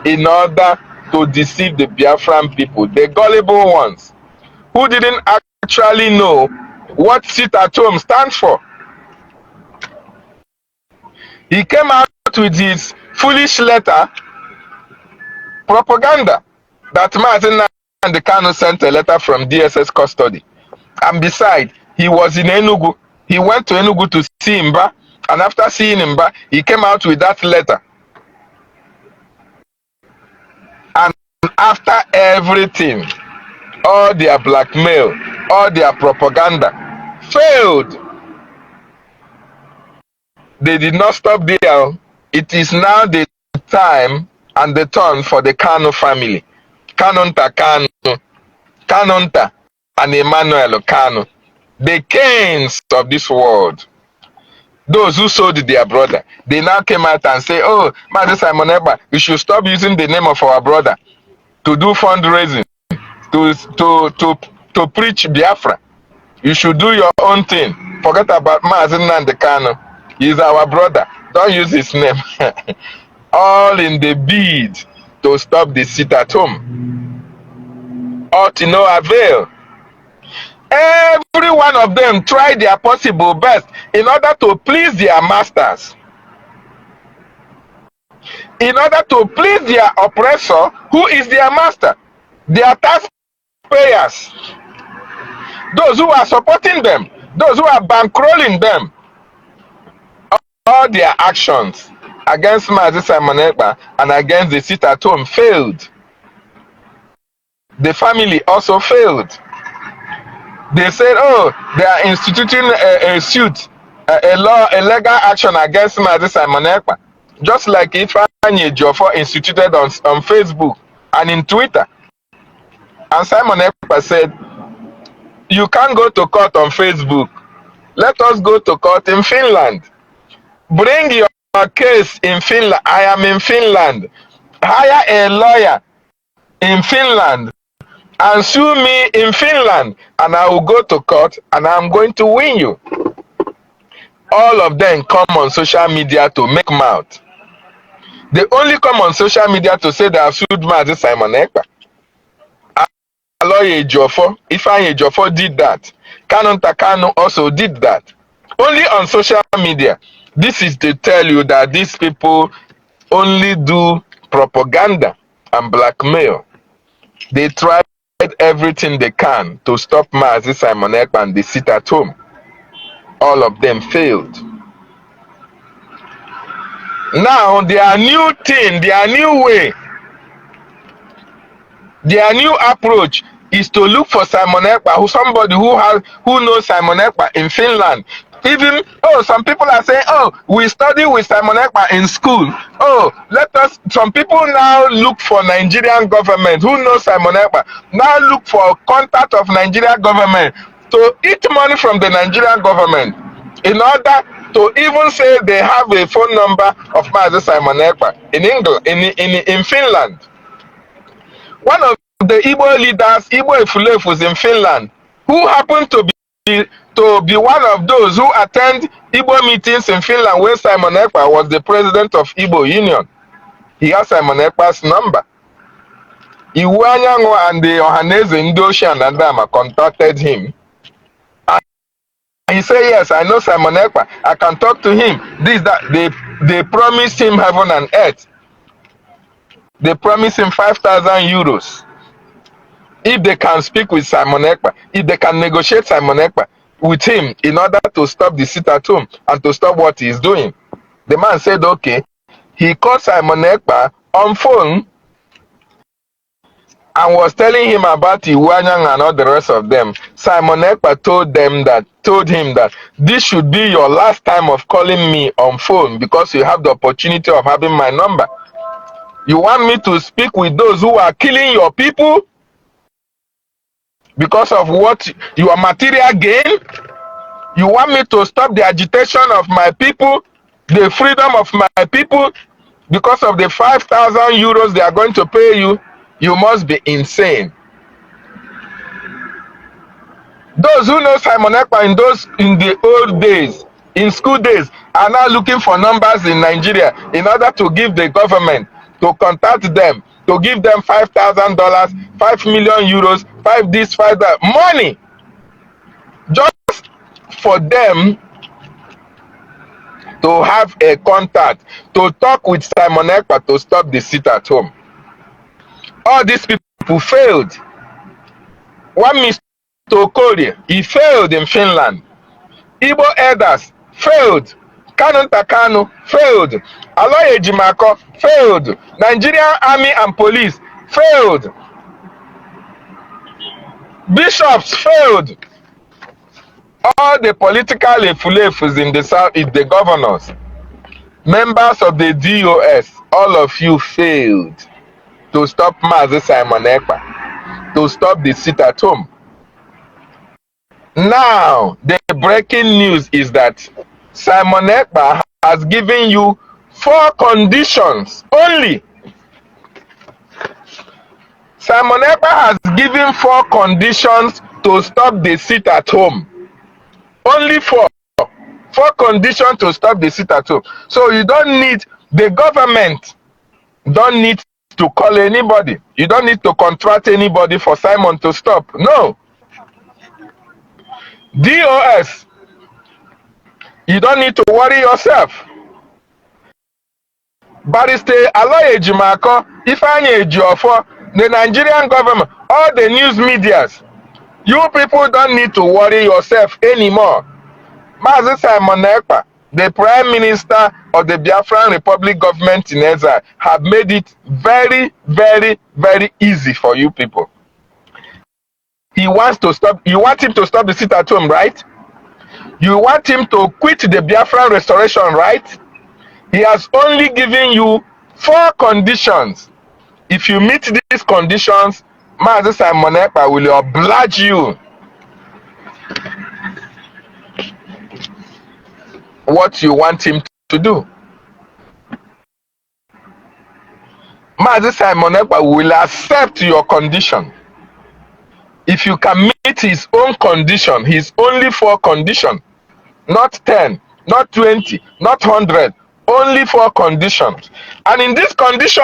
Speaker 2: in order to deceive the Biafran people, the gullible ones, who didn't actually know what sit at home stands for. He came out with his foolish letter, propaganda, that M0N Kpa sent a letter from DSS custody. And besides, he was in Enugu. He went to Enugu to see Mba, and after seeing Mba, he came out with that letter. And after everything, all their blackmail, all their propaganda failed. They did not stop there. It is now the time and the turn for the Kanu family. Kanunta Kanu, Kanunta and Emmanuel Kanu, the kings of this world. Those who sold their brother, they now came out and say, oh, M0N Simon Ekpa, you should stop using the name of our brother to do fundraising, to preach Biafra. You should do your own thing. Forget about M0N Kpa. He's our brother. Don't use his name. All in the bid to stop the sit at home. All to no avail. Every one of them tried their possible best in order to please their masters, in order to please their oppressor, who is their master, their taxpayers, those who are supporting them, those who are bankrolling them. All their actions against M0N Simon Ekpa and against the sit at home failed. The family also failed. They said, oh, they are instituting a suit, a legal action against M0N Simon Ekpa, just like Ifeanyi Ejiofor instituted on Facebook and in Twitter. And Simon Ekpa said, you can't go to court on Facebook. Let us go to court in Finland. Bring your case in Finland. I am in Finland. Hire a lawyer in Finland and sue me in Finland, and I will go to court and I'm going to win you. All of them come on social media to make mouth. They only come on social media to say they have sued M0N Simon Ekpa. Aloy Ejiofor, Ifeanyi Ejiofor did that. Kanunta Kanu also did that. Only on social media. This is to tell you that these people only do propaganda and blackmail. They tried everything they can to stop M0N Simon Ekpa and they sit at home. All of them failed. Now their new thing, their new way, their new approach is to look for Simon Ekpa, somebody who knows Simon Ekpa in Finland. Even, some people are saying, we study with Simon Ekpa in school. Some people now look for Nigerian government who knows Simon Ekpa. Now look for contact of Nigerian government to eat money from the Nigerian government in order to even say they have a phone number of M0N Simon Ekpa in England, in Finland. One of the Igbo leaders, Igbo Efulefus in Finland, who happened to be one of those who attend Igbo meetings in Finland when Simon Ekpa was the president of Igbo Union. He has Simon Ekpa's number. Iwu Anyanwu and the Ohaneze Ndoshi and Andama contacted him. And he said, yes, I know Simon Ekpa. I can talk to him. They promised him heaven and earth. They promised him 5,000 euros. If they can speak with Simon Ekpa, if they can negotiate Simon Ekpa with him in order to stop the sit at home and to stop what he is doing. The man said, okay. He called Simon Ekpa on phone and was telling him about Iwanyang and all the rest of them. Simon Ekpa told him that this should be your last time of calling me on phone because you have the opportunity of having my number. You want me to speak with those who are killing your people because of what your material gain? You want me to stop the agitation of my people, the freedom of my people, because of the 5,000 euros they are going to pay you? You must be insane. Those who know Simon Ekpa in the old days, in school days, are now looking for numbers in Nigeria in order to give the government, to contact them, to give them $5,000, 5 million euros, 5 this, 5 that, money, just for them to have a contact, to talk with Simon Ekpa to stop the sit at home. All these people failed. One Mr. Okori, he failed in Finland. Igbo elders failed. Kanu Takano failed. Aloy Ejimako failed. Nigerian army and police failed. Bishops failed. All the political efulefus in the south, the governors, members of the DOS, all of you failed to stop Mazi Simon Ekpa, to stop the sit at home. Now, the breaking news is that Simon Ekpa has given you 4 conditions only. Simon Ekpa has given 4 conditions to stop the sit at home. Only 4. 4 conditions to stop the sit at home. So you don't need, the government don't need to call anybody. You don't need to contract anybody for Simon to stop. No. DOS, you don't need to worry yourself. Barrister Aloy Ejimako, Ifeanyi Ejiofor, the Nigerian government, all the news medias, you people don't need to worry yourself anymore. Mazi Simon Ekpa, the Prime Minister of the Biafran Republic government in exile, have made it very, very, very easy for you people. He wants to stop, you want him to stop the sit at home, right? You want him to quit the Biafran restoration, right? He has only given you 4 conditions. If you meet these conditions, Mazi Simon Ekpa will oblige you. What you want him to do. Mazi Simon Ekpa will accept your condition. If you can meet his own condition, his only 4 conditions, not 10, not 20, not 100, only 4 conditions. And in this condition,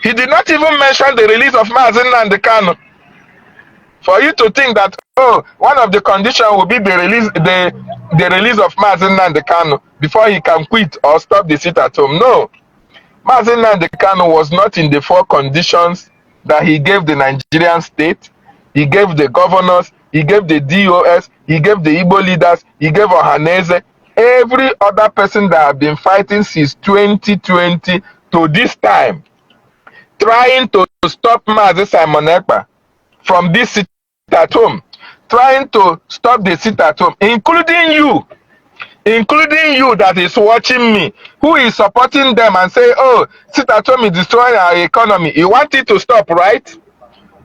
Speaker 2: he did not even mention the release of Mazi Nnamdi Kanu. For you to think that, oh, one of the conditions will be the release of Mazi Nnamdi Kanu before he can quit or stop the sit at home. No. Mazi Nnamdi Kanu was not in the 4 conditions that he gave the Nigerian state. He gave the governors, he gave the DOS, he gave the Igbo leaders, he gave Ohaneze, every other person that have been fighting since 2020 to this time, trying to stop Mazi Simon Ekpa from this sit at home, trying to stop the sit at home, including you that is watching me, who is supporting them and say, oh, sit at home is destroying our economy. You want it to stop, right?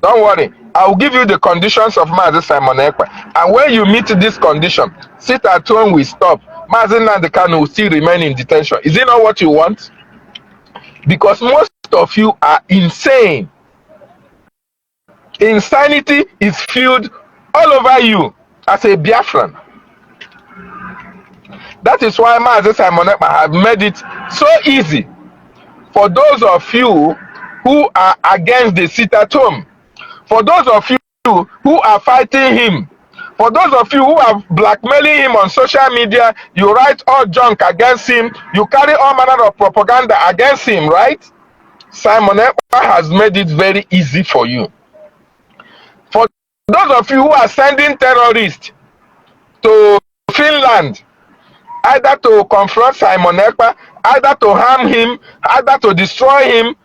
Speaker 2: Don't worry. I will give you the conditions of Mazi Simon Ekpa. And when you meet this condition, sit at home will stop. Mazi Nnamdi Kanu will still remain in detention. Is it not what you want? Because most of you are insane. Insanity is filled all over you as a Biafran. That is why Mazi Simon Ekpa have made it so easy for those of you who are against the sit at home. For those of you who are fighting him, for those of you who are blackmailing him on social media, you write all junk against him, you carry all manner of propaganda against him, right? Simon Ekpa has made it very easy for you. For those of you who are sending terrorists to Finland, either to confront Simon Ekpa, either to harm him, either to destroy him,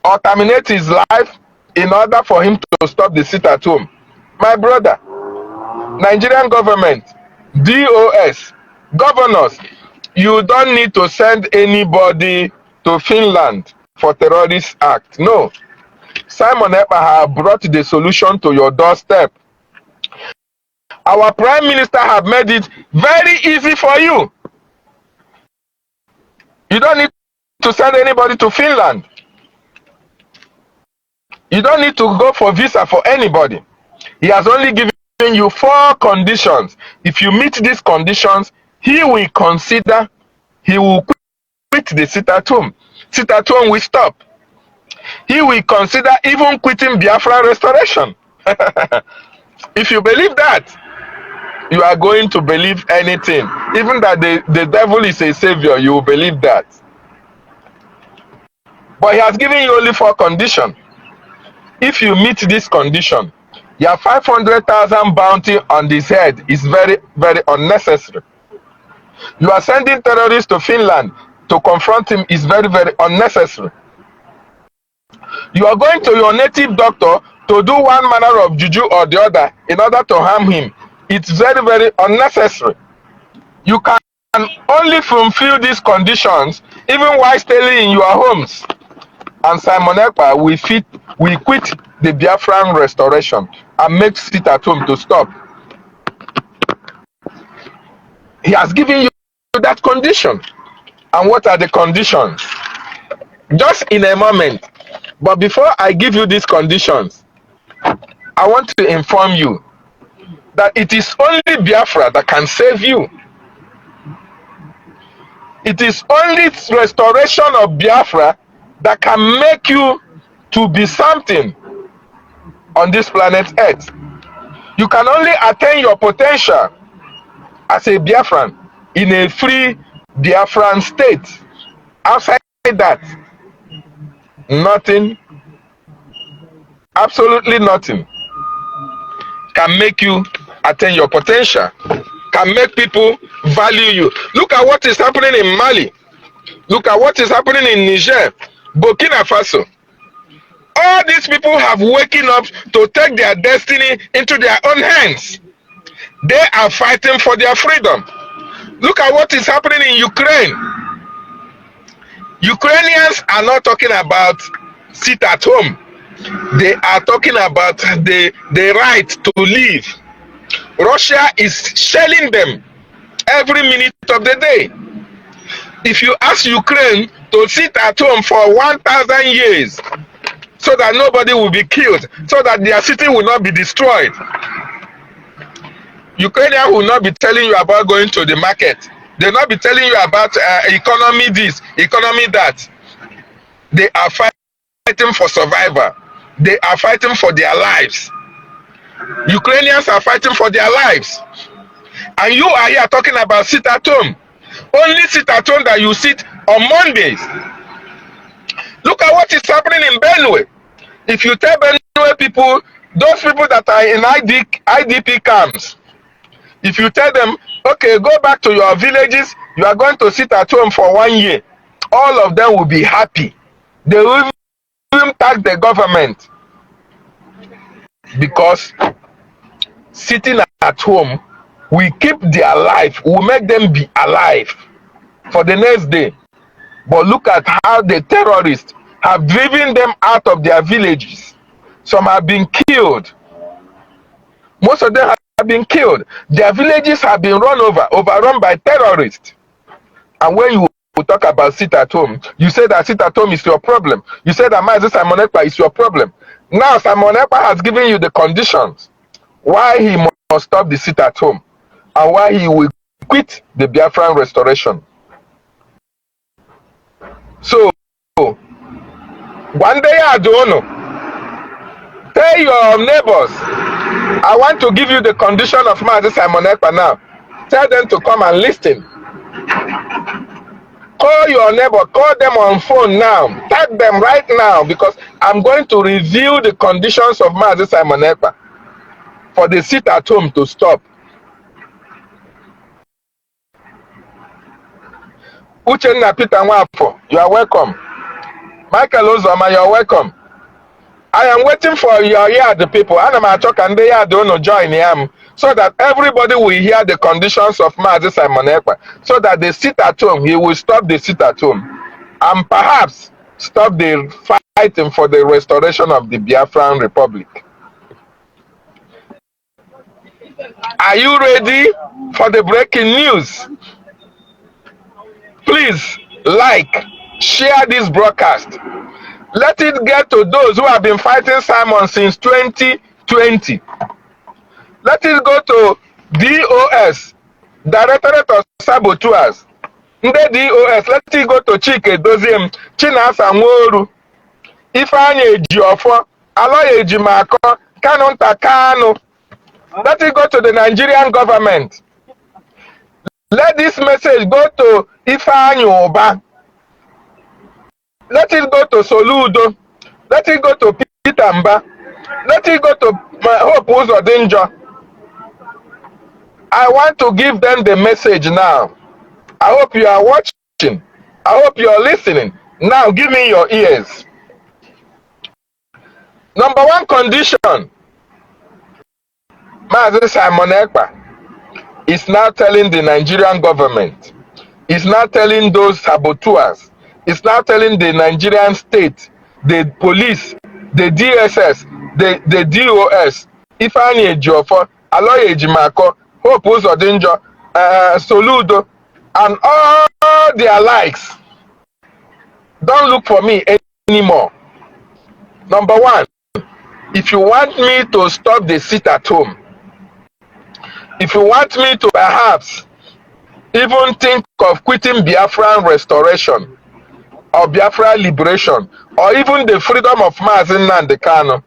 Speaker 2: or terminate his life, in order for him to stop the sit at home. My brother, Nigerian government, DOS, governors, you don't need to send anybody to Finland for terrorist act. No. Simon Ekpa have brought the solution to your doorstep. Our Prime Minister have made it very easy for you. You don't need to send anybody to Finland. You don't need to go for visa for anybody. He has only given you 4 conditions. If you meet these conditions, he will consider, he will quit the sit-at-home. Sit-at-home will stop. He will consider even quitting Biafra restoration. If you believe that, you are going to believe anything. Even that the devil is a savior, you will believe that. But he has given you only 4 conditions. If you meet this condition, your 500,000 bounty on his head is very, very unnecessary. You are sending terrorists to Finland to confront him is very, very unnecessary. You are going to your native doctor to do one manner of juju or the other in order to harm him. It's very, very unnecessary. You can only fulfill these conditions even while staying in your homes. And Simon Ekpa will quit the Biafran restoration and make sit-at-home to stop. He has given you that condition. And what are the conditions? Just in a moment. But before I give you these conditions, I want to inform you that it is only Biafra that can save you. It is only restoration of Biafra that can make you to be something on this planet Earth. You can only attain your potential as a Biafran in a free Biafran state. Outside that, nothing, absolutely nothing can make you attain your potential, can make people value you. Look at what is happening in Mali. Look at what is happening in Niger, Burkina Faso. All these people have waken up to take their destiny into their own hands. They are fighting for their freedom. Look at what is happening in Ukraine. Ukrainians are not talking about sit at home. They are talking about the right to live. Russia is shelling them every minute of the day. If you ask Ukraine to sit at home for 1,000 years so that nobody will be killed, so that their city will not be destroyed, Ukrainians will not be telling you about going to the market. They will not be telling you about economy this, economy that. They are fighting for survival. They are fighting for their lives. Ukrainians are fighting for their lives. And you are here talking about sit at home. Only sit at home that you sit on Mondays. Look at what is happening in Benue. If you tell Benue people, those people that are in IDP camps, if you tell them, okay, go back to your villages, you are going to sit at home for 1 year, all of them will be happy. They will even thank the government, because sitting at home will keep their life, will make them be alive for the next day. But look at how the terrorists have driven them out of their villages. Some have been killed. Most of them have been killed. Their villages have been overrun by terrorists. And when you talk about sit at home, you say that sit at home is your problem. You say that Mazi Simon Ekpa is your problem. Now Simon Ekpa has given you the conditions why he must stop the sit at home and why he will quit the Biafran restoration. So, one day I don't know. Tell your neighbors, I want to give you the condition of Mazi Simon Ekpa now. Tell them to come and listen. Call your neighbor, call them on phone now. Tag them right now, because I'm going to review the conditions of Mazi Simon Ekpa for the sit at home to stop. Uchenna Peter Nwafo, you are welcome. Michael Ozoma, you are welcome. I am waiting for your yard people. And I'm talking and they are don't join him, so that everybody will hear the conditions of Mazi Simon Ekpa, so that they sit at home, he will stop the sit at home. And perhaps stop the fighting for the restoration of the Biafran Republic. Are you ready for the breaking news? Please like, share this broadcast. Let it get to those who have been fighting Simon since 2020. Let it go to DOS, Directorate of Saboteurs. Nde DOS, let it go to Chike Doziem, Chinasa Nworu, Ifeanyi Ejiofor, Aloy Ejimako, Kanu Ntakanu. Let it go to the Nigerian government. Let this message go to Ifeanyi Oba. Let it go to Soludo. Let it go to Peter Mba. Let it go to Hope Uzodinjo. I want to give them the message now. I hope you are watching. I hope you are listening. Now give me your ears. Number one condition, Mazi Simon Ekpa is now telling the Nigerian government, is now telling those saboteurs, is now telling the Nigerian state, the police, the DSS, the DOS, Ifeanyi Ejiofor, Aloy Ejimako, Hope Uzodinjo, Soludo, and all their likes. Don't look for me anymore. Number one, if you want me to stop the sit at home, if you want me to perhaps even think of quitting Biafran restoration or Biafra liberation or even the freedom of Mazi Nnamdi Kanu,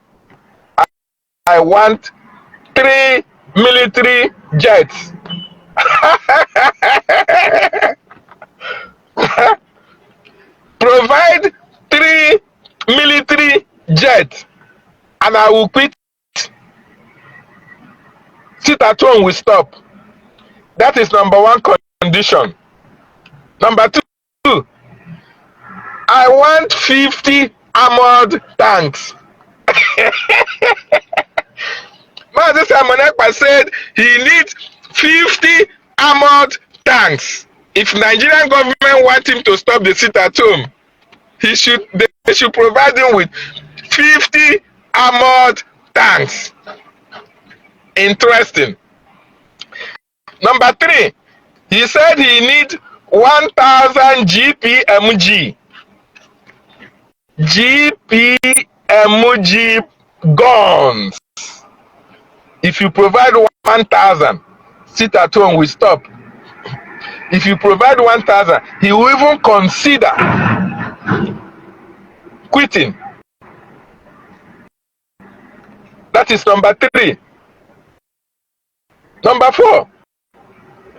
Speaker 2: I want 3 military jets. Provide 3 military jets and I will quit. Sit at home will stop. That is number one condition. Number two, I want 50 armored tanks. Mazi Simon Ekpa said he needs 50 armored tanks. If Nigerian government want him to stop the sit at home, they should provide him with 50 armored tanks. Interesting. Number three, he said he needs 1,000 GPMG. GPMG guns. If you provide 1,000, sit at home will stop. If you provide 1,000, he will even consider quitting. That is number three. Number four,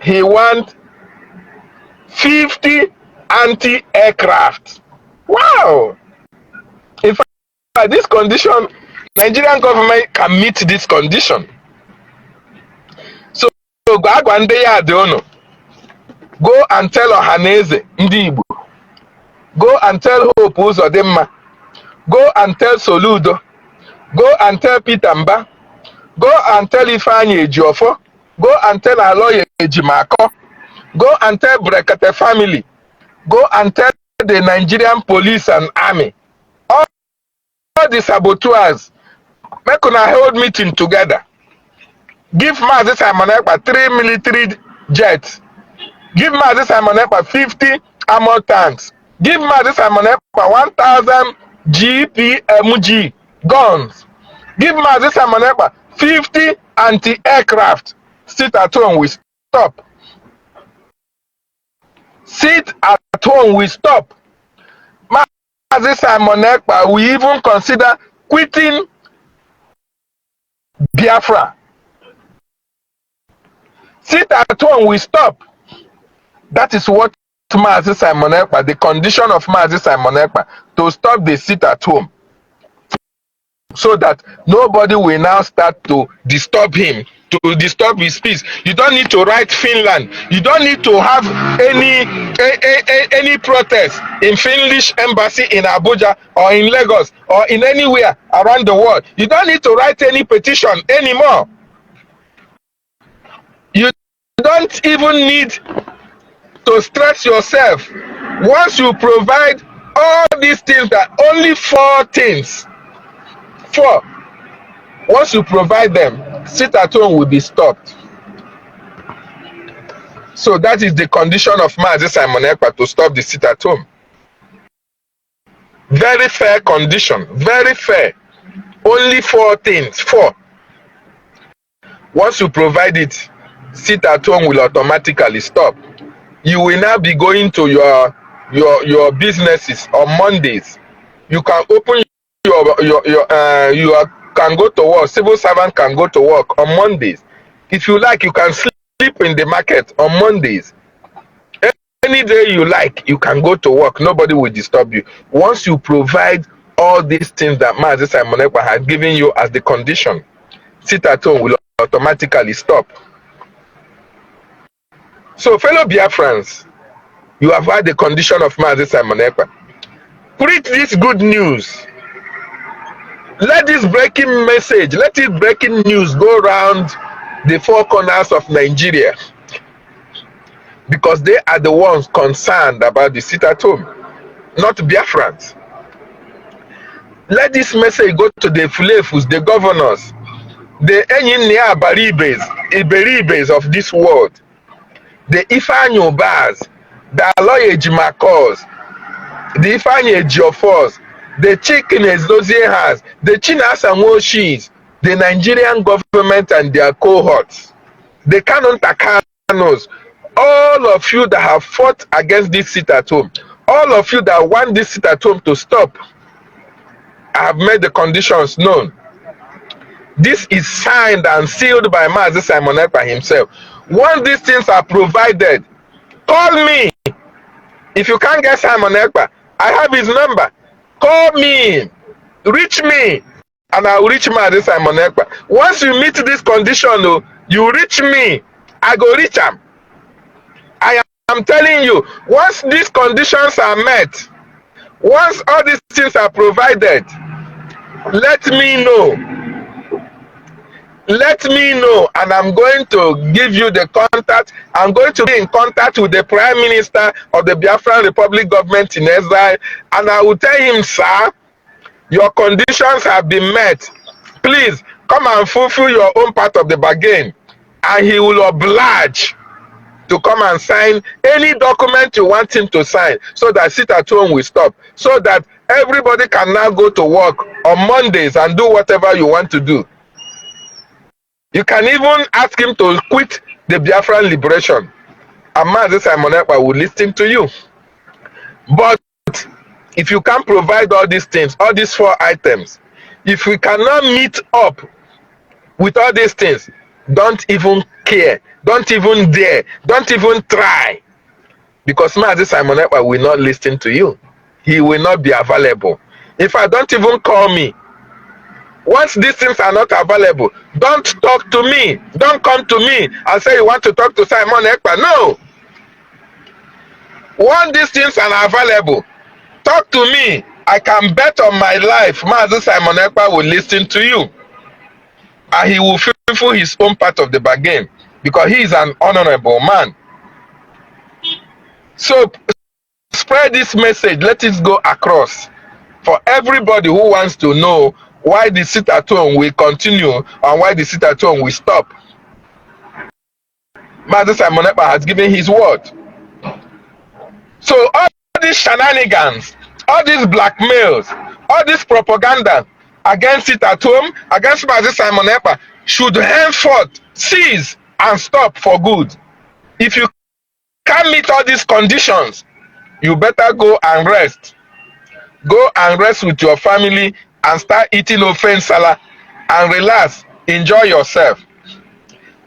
Speaker 2: he wants 50 anti-aircraft. Wow! In fact, this condition, Nigerian government can meet this condition. So, go and tell Ohaneze Ndi Igbo. Go and tell Hope Uzodinma. Go and tell Soludo. Go and tell Peter Mba. Go and tell Ifeanyi Ejiofor. Go and tell Aloy Ejimako. Go and tell Brekete family. Go and tell the Nigerian police and army. All the saboteurs. Make una hold meeting together. Give Mazi Simon Ekpa 3 military jets. Give Mazi Simon Ekpa 50 armored tanks. Give Mazi Simon Ekpa 1,000 GPMG guns. Give Mazi Simon Ekpa 50 anti-aircraft. Sit at home, we stop. Sit at home, we stop. Mazi Simon Ekpa, we even consider quitting Biafra. Sit at home, we stop. That is what Mazi Simon Ekpa, the condition of Mazi Simon Ekpa, to stop the sit at home. So that nobody will now start to disturb him, to disturb his peace. You don't need to write Finland. You don't need to have any protest in Finnish embassy in Abuja or in Lagos or in anywhere around the world. You don't need to write any petition anymore. You don't even need to stress yourself. Once you provide all these things, that only 4 things. 4. Once you provide them, sit at home will be stopped. So that is the condition of Mazi Simon Ekpa, to stop the sit at home. Very fair condition, very fair. Only 4 things. 4. Once you provide it, sit at home will automatically stop. You will now be going to your businesses on Mondays. You can open you can go to work. Civil servant can go to work on Mondays. If you like, you can sleep in the market on Mondays. Any day you like, you can go to work. Nobody will disturb you. Once you provide all these things that Mazi Simon Ekpa has given you as the condition, sit at home will automatically stop. So, fellow Biafrans, you have heard the condition of Mazi Simon Ekpa. Preach this good news. Let this breaking message, let this breaking news go around the 4 corners of Nigeria, because they are the ones concerned about the sit at home, not Biafrans. Let this message go to the Fulefus, the governors, the Enyinia Iberibes of this world, the Ifeanyi Ubahs, the Aloy Ejimakors, the Ifeanyi Ejiofor, the Chicken Ezdoziehas, the Chinas and Woshis, the Nigerian government and their cohorts, the Canon Takanos, all of you that have fought against this sit at home, all of you that want this sit at home to stop, I have made the conditions known. This is signed and sealed by Mazi Simon Ekpa himself. Once these things are provided, call me. If you can't get Simon Ekpa, I have his number. Call me, reach me, and I will reach Mazi Simon Ekpa. Once you meet this condition, you reach me, I go reach him. I am telling you, once these conditions are met, once all these things are provided, let me know. Let me know, and I'm going to give you the contact. I'm going to be in contact with the Prime Minister of the Biafran Republic government in exile, and I will tell him, sir, your conditions have been met. Please come and fulfill your own part of the bargain, and he will oblige to come and sign any document you want him to sign, so that sit at home will stop, so that everybody can now go to work on Mondays and do whatever you want to do. You can even ask him to quit the Biafran liberation, and Mazi Simon Ekpa will listen to you. But if you can't provide all these things, all these 4 items, if we cannot meet up with all these things, don't even care, don't even dare, don't even try, because Mazi Simon Ekpa will not listen to you. He will not be available. If I don't even call me, once these things are not available, don't talk to me. Don't come to me and say you want to talk to Simon Ekpa. No. Once these things are available, talk to me. I can bet on my life, Mazi Simon Ekpa will listen to you. And he will fulfill his own part of the bargain, because he is an honorable man. So spread this message. Let it go across for everybody who wants to know why the sit at home will continue and why the sit at home will stop. Mazi Simon Ekpa has given his word. So all these shenanigans, all these blackmails, all this propaganda against sit at home, against Mazi Simon Ekpa, should henceforth cease and stop for good. If you can't meet all these conditions, you better go and rest. Go and rest with your family and start eating ofen salad and relax, enjoy yourself.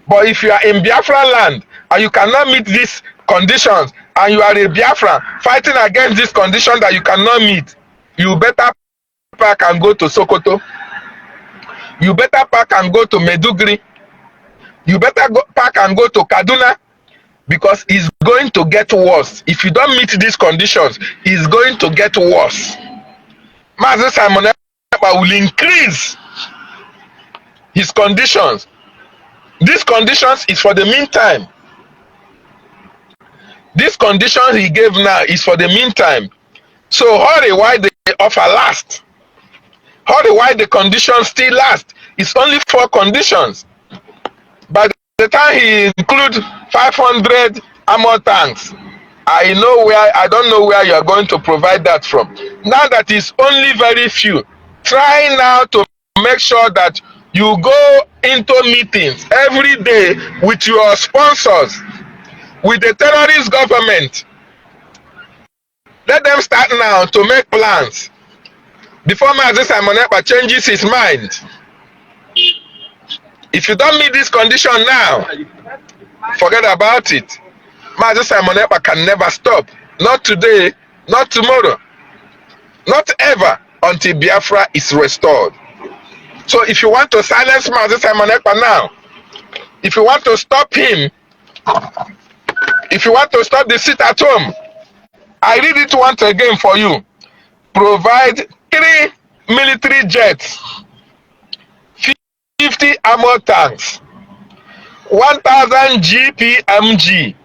Speaker 2: But if you are in Biafra land and you cannot meet these conditions, and you are a Biafra fighting against this condition that you cannot meet, you better pack and go to Sokoto. You better pack and go to Meduguri. You better pack and go to Kaduna, because it's going to get worse. If you don't meet these conditions, it's going to get worse. Mazi Simon Ekpa will increase his conditions. These conditions is for the meantime. These conditions he gave now is for the meantime. So hurry while the offer lasts. Hurry while the conditions still last. It's only 4 conditions. By the time he includes 500 armor tanks, I don't know where you are going to provide that from. Now that is only very few. Try now to make sure that you go into meetings every day with your sponsors, with the terrorist government. Let them start now to make plans before Mazi Simon Ekpa changes his mind. If you don't meet this condition now, forget about it. Mazi Simon Ekpa can never stop. Not today, not tomorrow, not ever until Biafra is restored. So if you want to silence Mazi Simon Ekpa now, if you want to stop him, if you want to stop the sit at home, I read it once again for you. Provide 3 military jets, 50 armor tanks, 1,000 GPMG,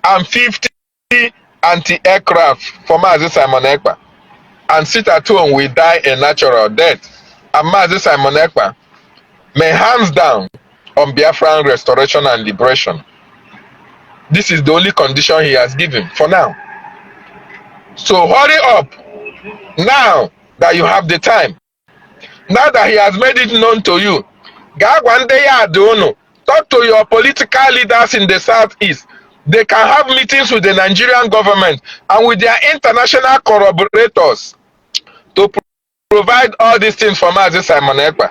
Speaker 2: and 50 anti-aircraft for Mazi Simon Ekpa. And sit at home will die a natural death. And Mazi Simon Ekpa may hands down on Biafran restoration and liberation. This is the only condition he has given for now. So hurry up now that you have the time. Now that he has made it known to you, talk to your political leaders in the southeast. They can have meetings with the Nigerian government and with their international collaborators to provide all these things for Mazi Simon Ekpa.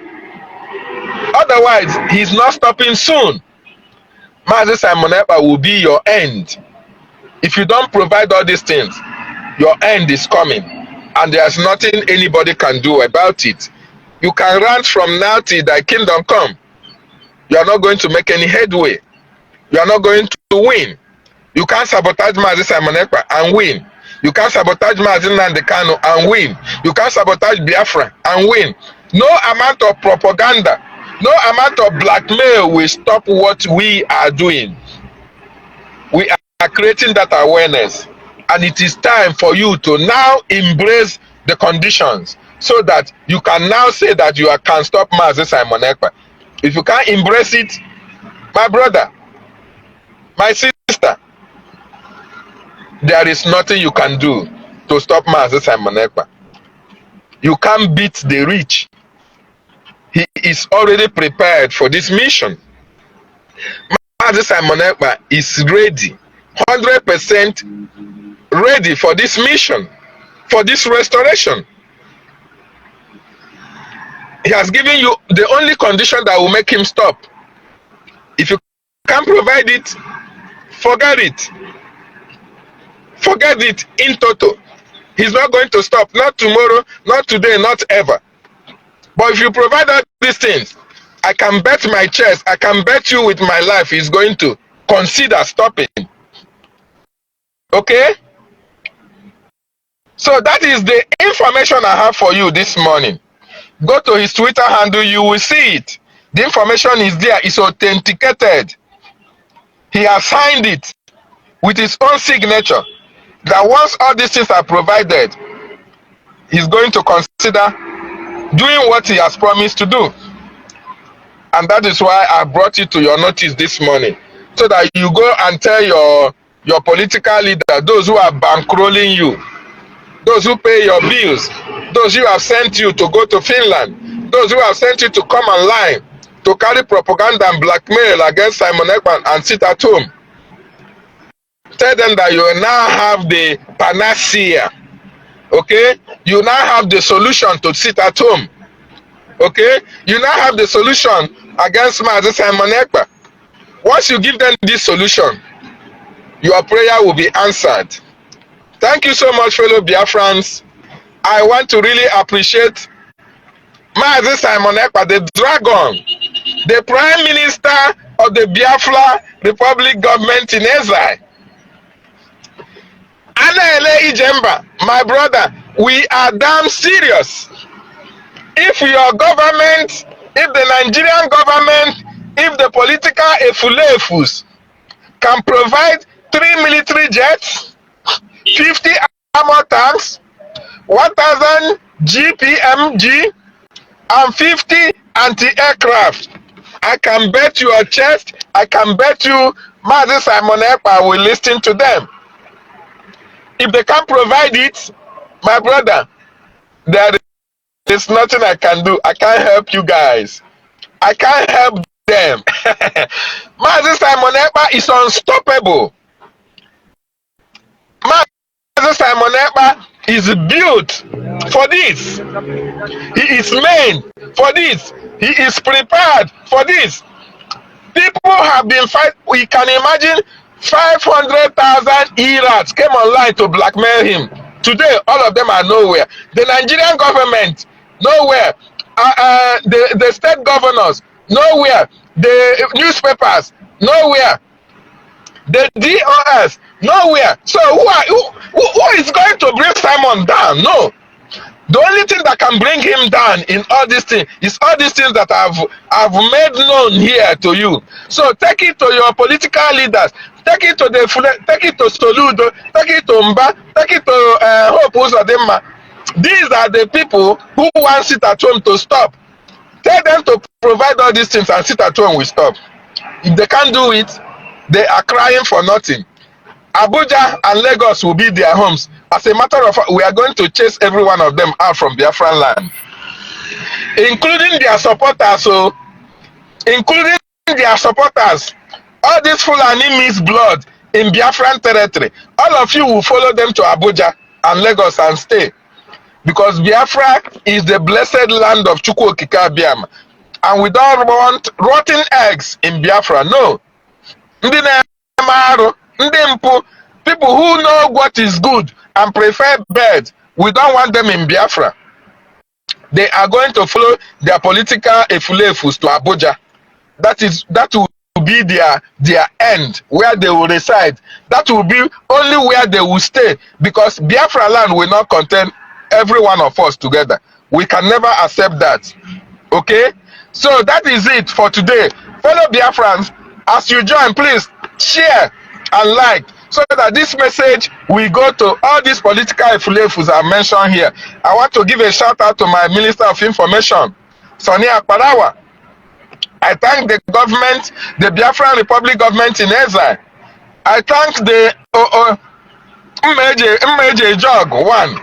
Speaker 2: Otherwise, he's not stopping soon. Mazi Simon Ekpa will be your end. If you don't provide all these things, your end is coming. And there's nothing anybody can do about it. You can rant from now till thy kingdom come. You are not going to make any headway. You are not going to win. You can't sabotage Mazi Simon Ekpa and win. You can't sabotage Mazi Nnamdi Kanu and win. You can't sabotage Biafra and win. No amount of propaganda, no amount of blackmail will stop what we are doing. We are creating that awareness. And it is time for you to now embrace the conditions so that you can now say that you can stop Mazi Simon Ekpa. If you can't embrace it, my brother, my sister, there is nothing you can do to stop Mazi Simon Ekpa. You can't beat the rich. He is already prepared for this mission. Mazi Simon Ekpa is ready, 100% ready for this mission, for this restoration. He has given you the only condition that will make him stop. If you can't provide it, forget it. Forget it in total. He's not going to stop. Not tomorrow, not today, not ever. But if you provide all these things, I can bet my chest, I can bet you with my life he's going to consider stopping. Okay? So that is the information I have for you this morning. Go to his Twitter handle, you will see it. The information is there, it's authenticated. He has signed it with his own signature that once all these things are provided, he's going to consider doing what he has promised to do. And that is why I brought it to your notice this morning, so that you go and tell your political leader, those who are bankrolling you, those who pay your bills, those who have sent you to go to Finland, those who have sent you to come online to carry propaganda and blackmail against Simon Ekpa and sit at home. Tell them that you now have the panacea. Okay? You now have the solution to sit at home. Okay? You now have the solution against Mazi Simon Ekpa. Once you give them this solution, your prayer will be answered. Thank you so much, fellow Biafrans. I want to really appreciate Mazi Simon Ekpa, the dragon, the Prime Minister of the Biafra Republic government in exile. Anaele Ijemba, my brother, we are damn serious. If your government, if the Nigerian government, if the political efulefus can provide 3 military jets, 50 armor tanks, 1,000 GPMG and 50 anti-aircraft. I can bet your chest, I can bet you Mazi Simon Ekpa will listen to them. If they can't provide it, my brother, there is nothing I can do. I can't help you guys. I can't help them. Mazi Simon Ekpa is unstoppable. Mazi Simon Ekpa is built for this. He is made for this. He is prepared for this. People have been fighting. We can imagine 500,000 Irats came online to blackmail him. Today, all of them are nowhere. The Nigerian government, nowhere. The state governors, nowhere. The newspapers, nowhere. The DOS, nowhere. So who is going to bring Simon down? No. The only thing that can bring him down in all these things is all these things that I've made known here to you. So take it to your political leaders, take it to Soludo, take it to Mba, take it to Hope Uzodimma. These are the people who want sit at home to stop. Tell them to provide all these things and sit at home will stop. If they can't do it, they are crying for nothing. Abuja and Lagos will be their homes. As a matter of fact, we are going to chase every one of them out from Biafran land, including their supporters. So, including their supporters, all these Fulani means blood in Biafran territory. All of you will follow them to Abuja and Lagos and stay, because Biafra is the blessed land of Chukwu Okike Abiama, and we don't want rotten eggs in Biafra. No. People who know what is good and prefer bed, we don't want them in Biafra. They are going to follow their political efulefus to Abuja. That will be their end, where they will reside. That will be only where they will stay, because Biafra land will not contain every one of us together. We can never accept that. Okay? So that is it for today. Fellow Biafrans, as you join, please share and like, so that this message will go to all these political efulefus I mentioned here. I want to give a shout out to my Minister of Information, Sonny Akparawa. I thank the government, the Biafran Republic government in exile. I thank the M0N Kpa,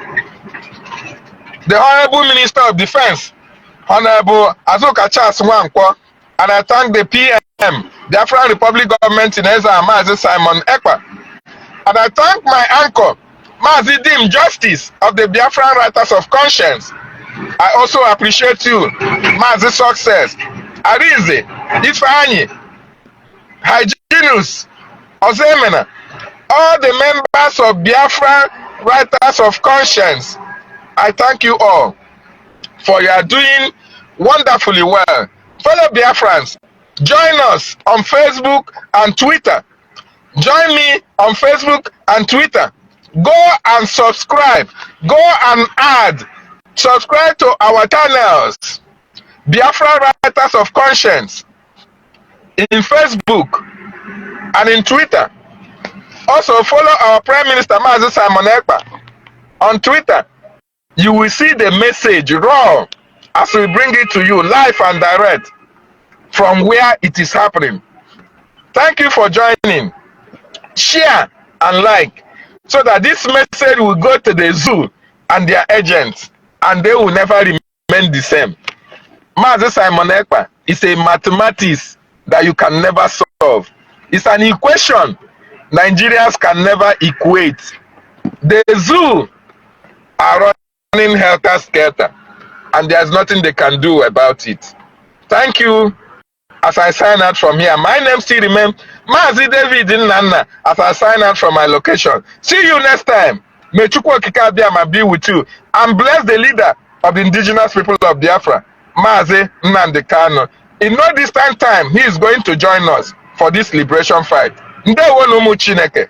Speaker 2: the Honorable Minister of Defense, Honorable Azuka Charles Nwankwo, and I thank the PM, Biafran Republic government in exile, Mazi Simon Ekpa. And I thank my uncle, Mazi Dim Justice of the Biafran Writers of Conscience. I also appreciate you, Mazi Success, Arize, Ifeanyi, Hyginus, Ozemena, all the members of Biafran Writers of Conscience. I thank you all for your doing wonderfully well. Fellow Biafrans, join us on Facebook and Twitter. Join me on Facebook and Twitter. Go and subscribe. Go and add. Subscribe to our channels, Biafra Writers of Conscience, in Facebook and in Twitter. Also follow our Prime Minister Mazi Simon Ekpa on Twitter. You will see the message raw as we bring it to you live and direct from where it is happening. Thank you for joining. Share and like, so that this message will go to the zoo and their agents, and they will never remain the same. Mazi Simon Ekpa is a mathematics that you can never solve. It's an equation Nigerians can never equate. The zoo are running helter-skelter, and there's nothing they can do about it. Thank you. As I sign out from here, my name still remains Mazi David Nnanna as I sign out from my location. See you next time. May Chukwu Okike Abiama be with you, and bless the leader of the indigenous people of Biafra, Mazi Nnamdi Kanu. In no distant time, he is going to join us for this liberation fight. Ndewo n'umu Chineke.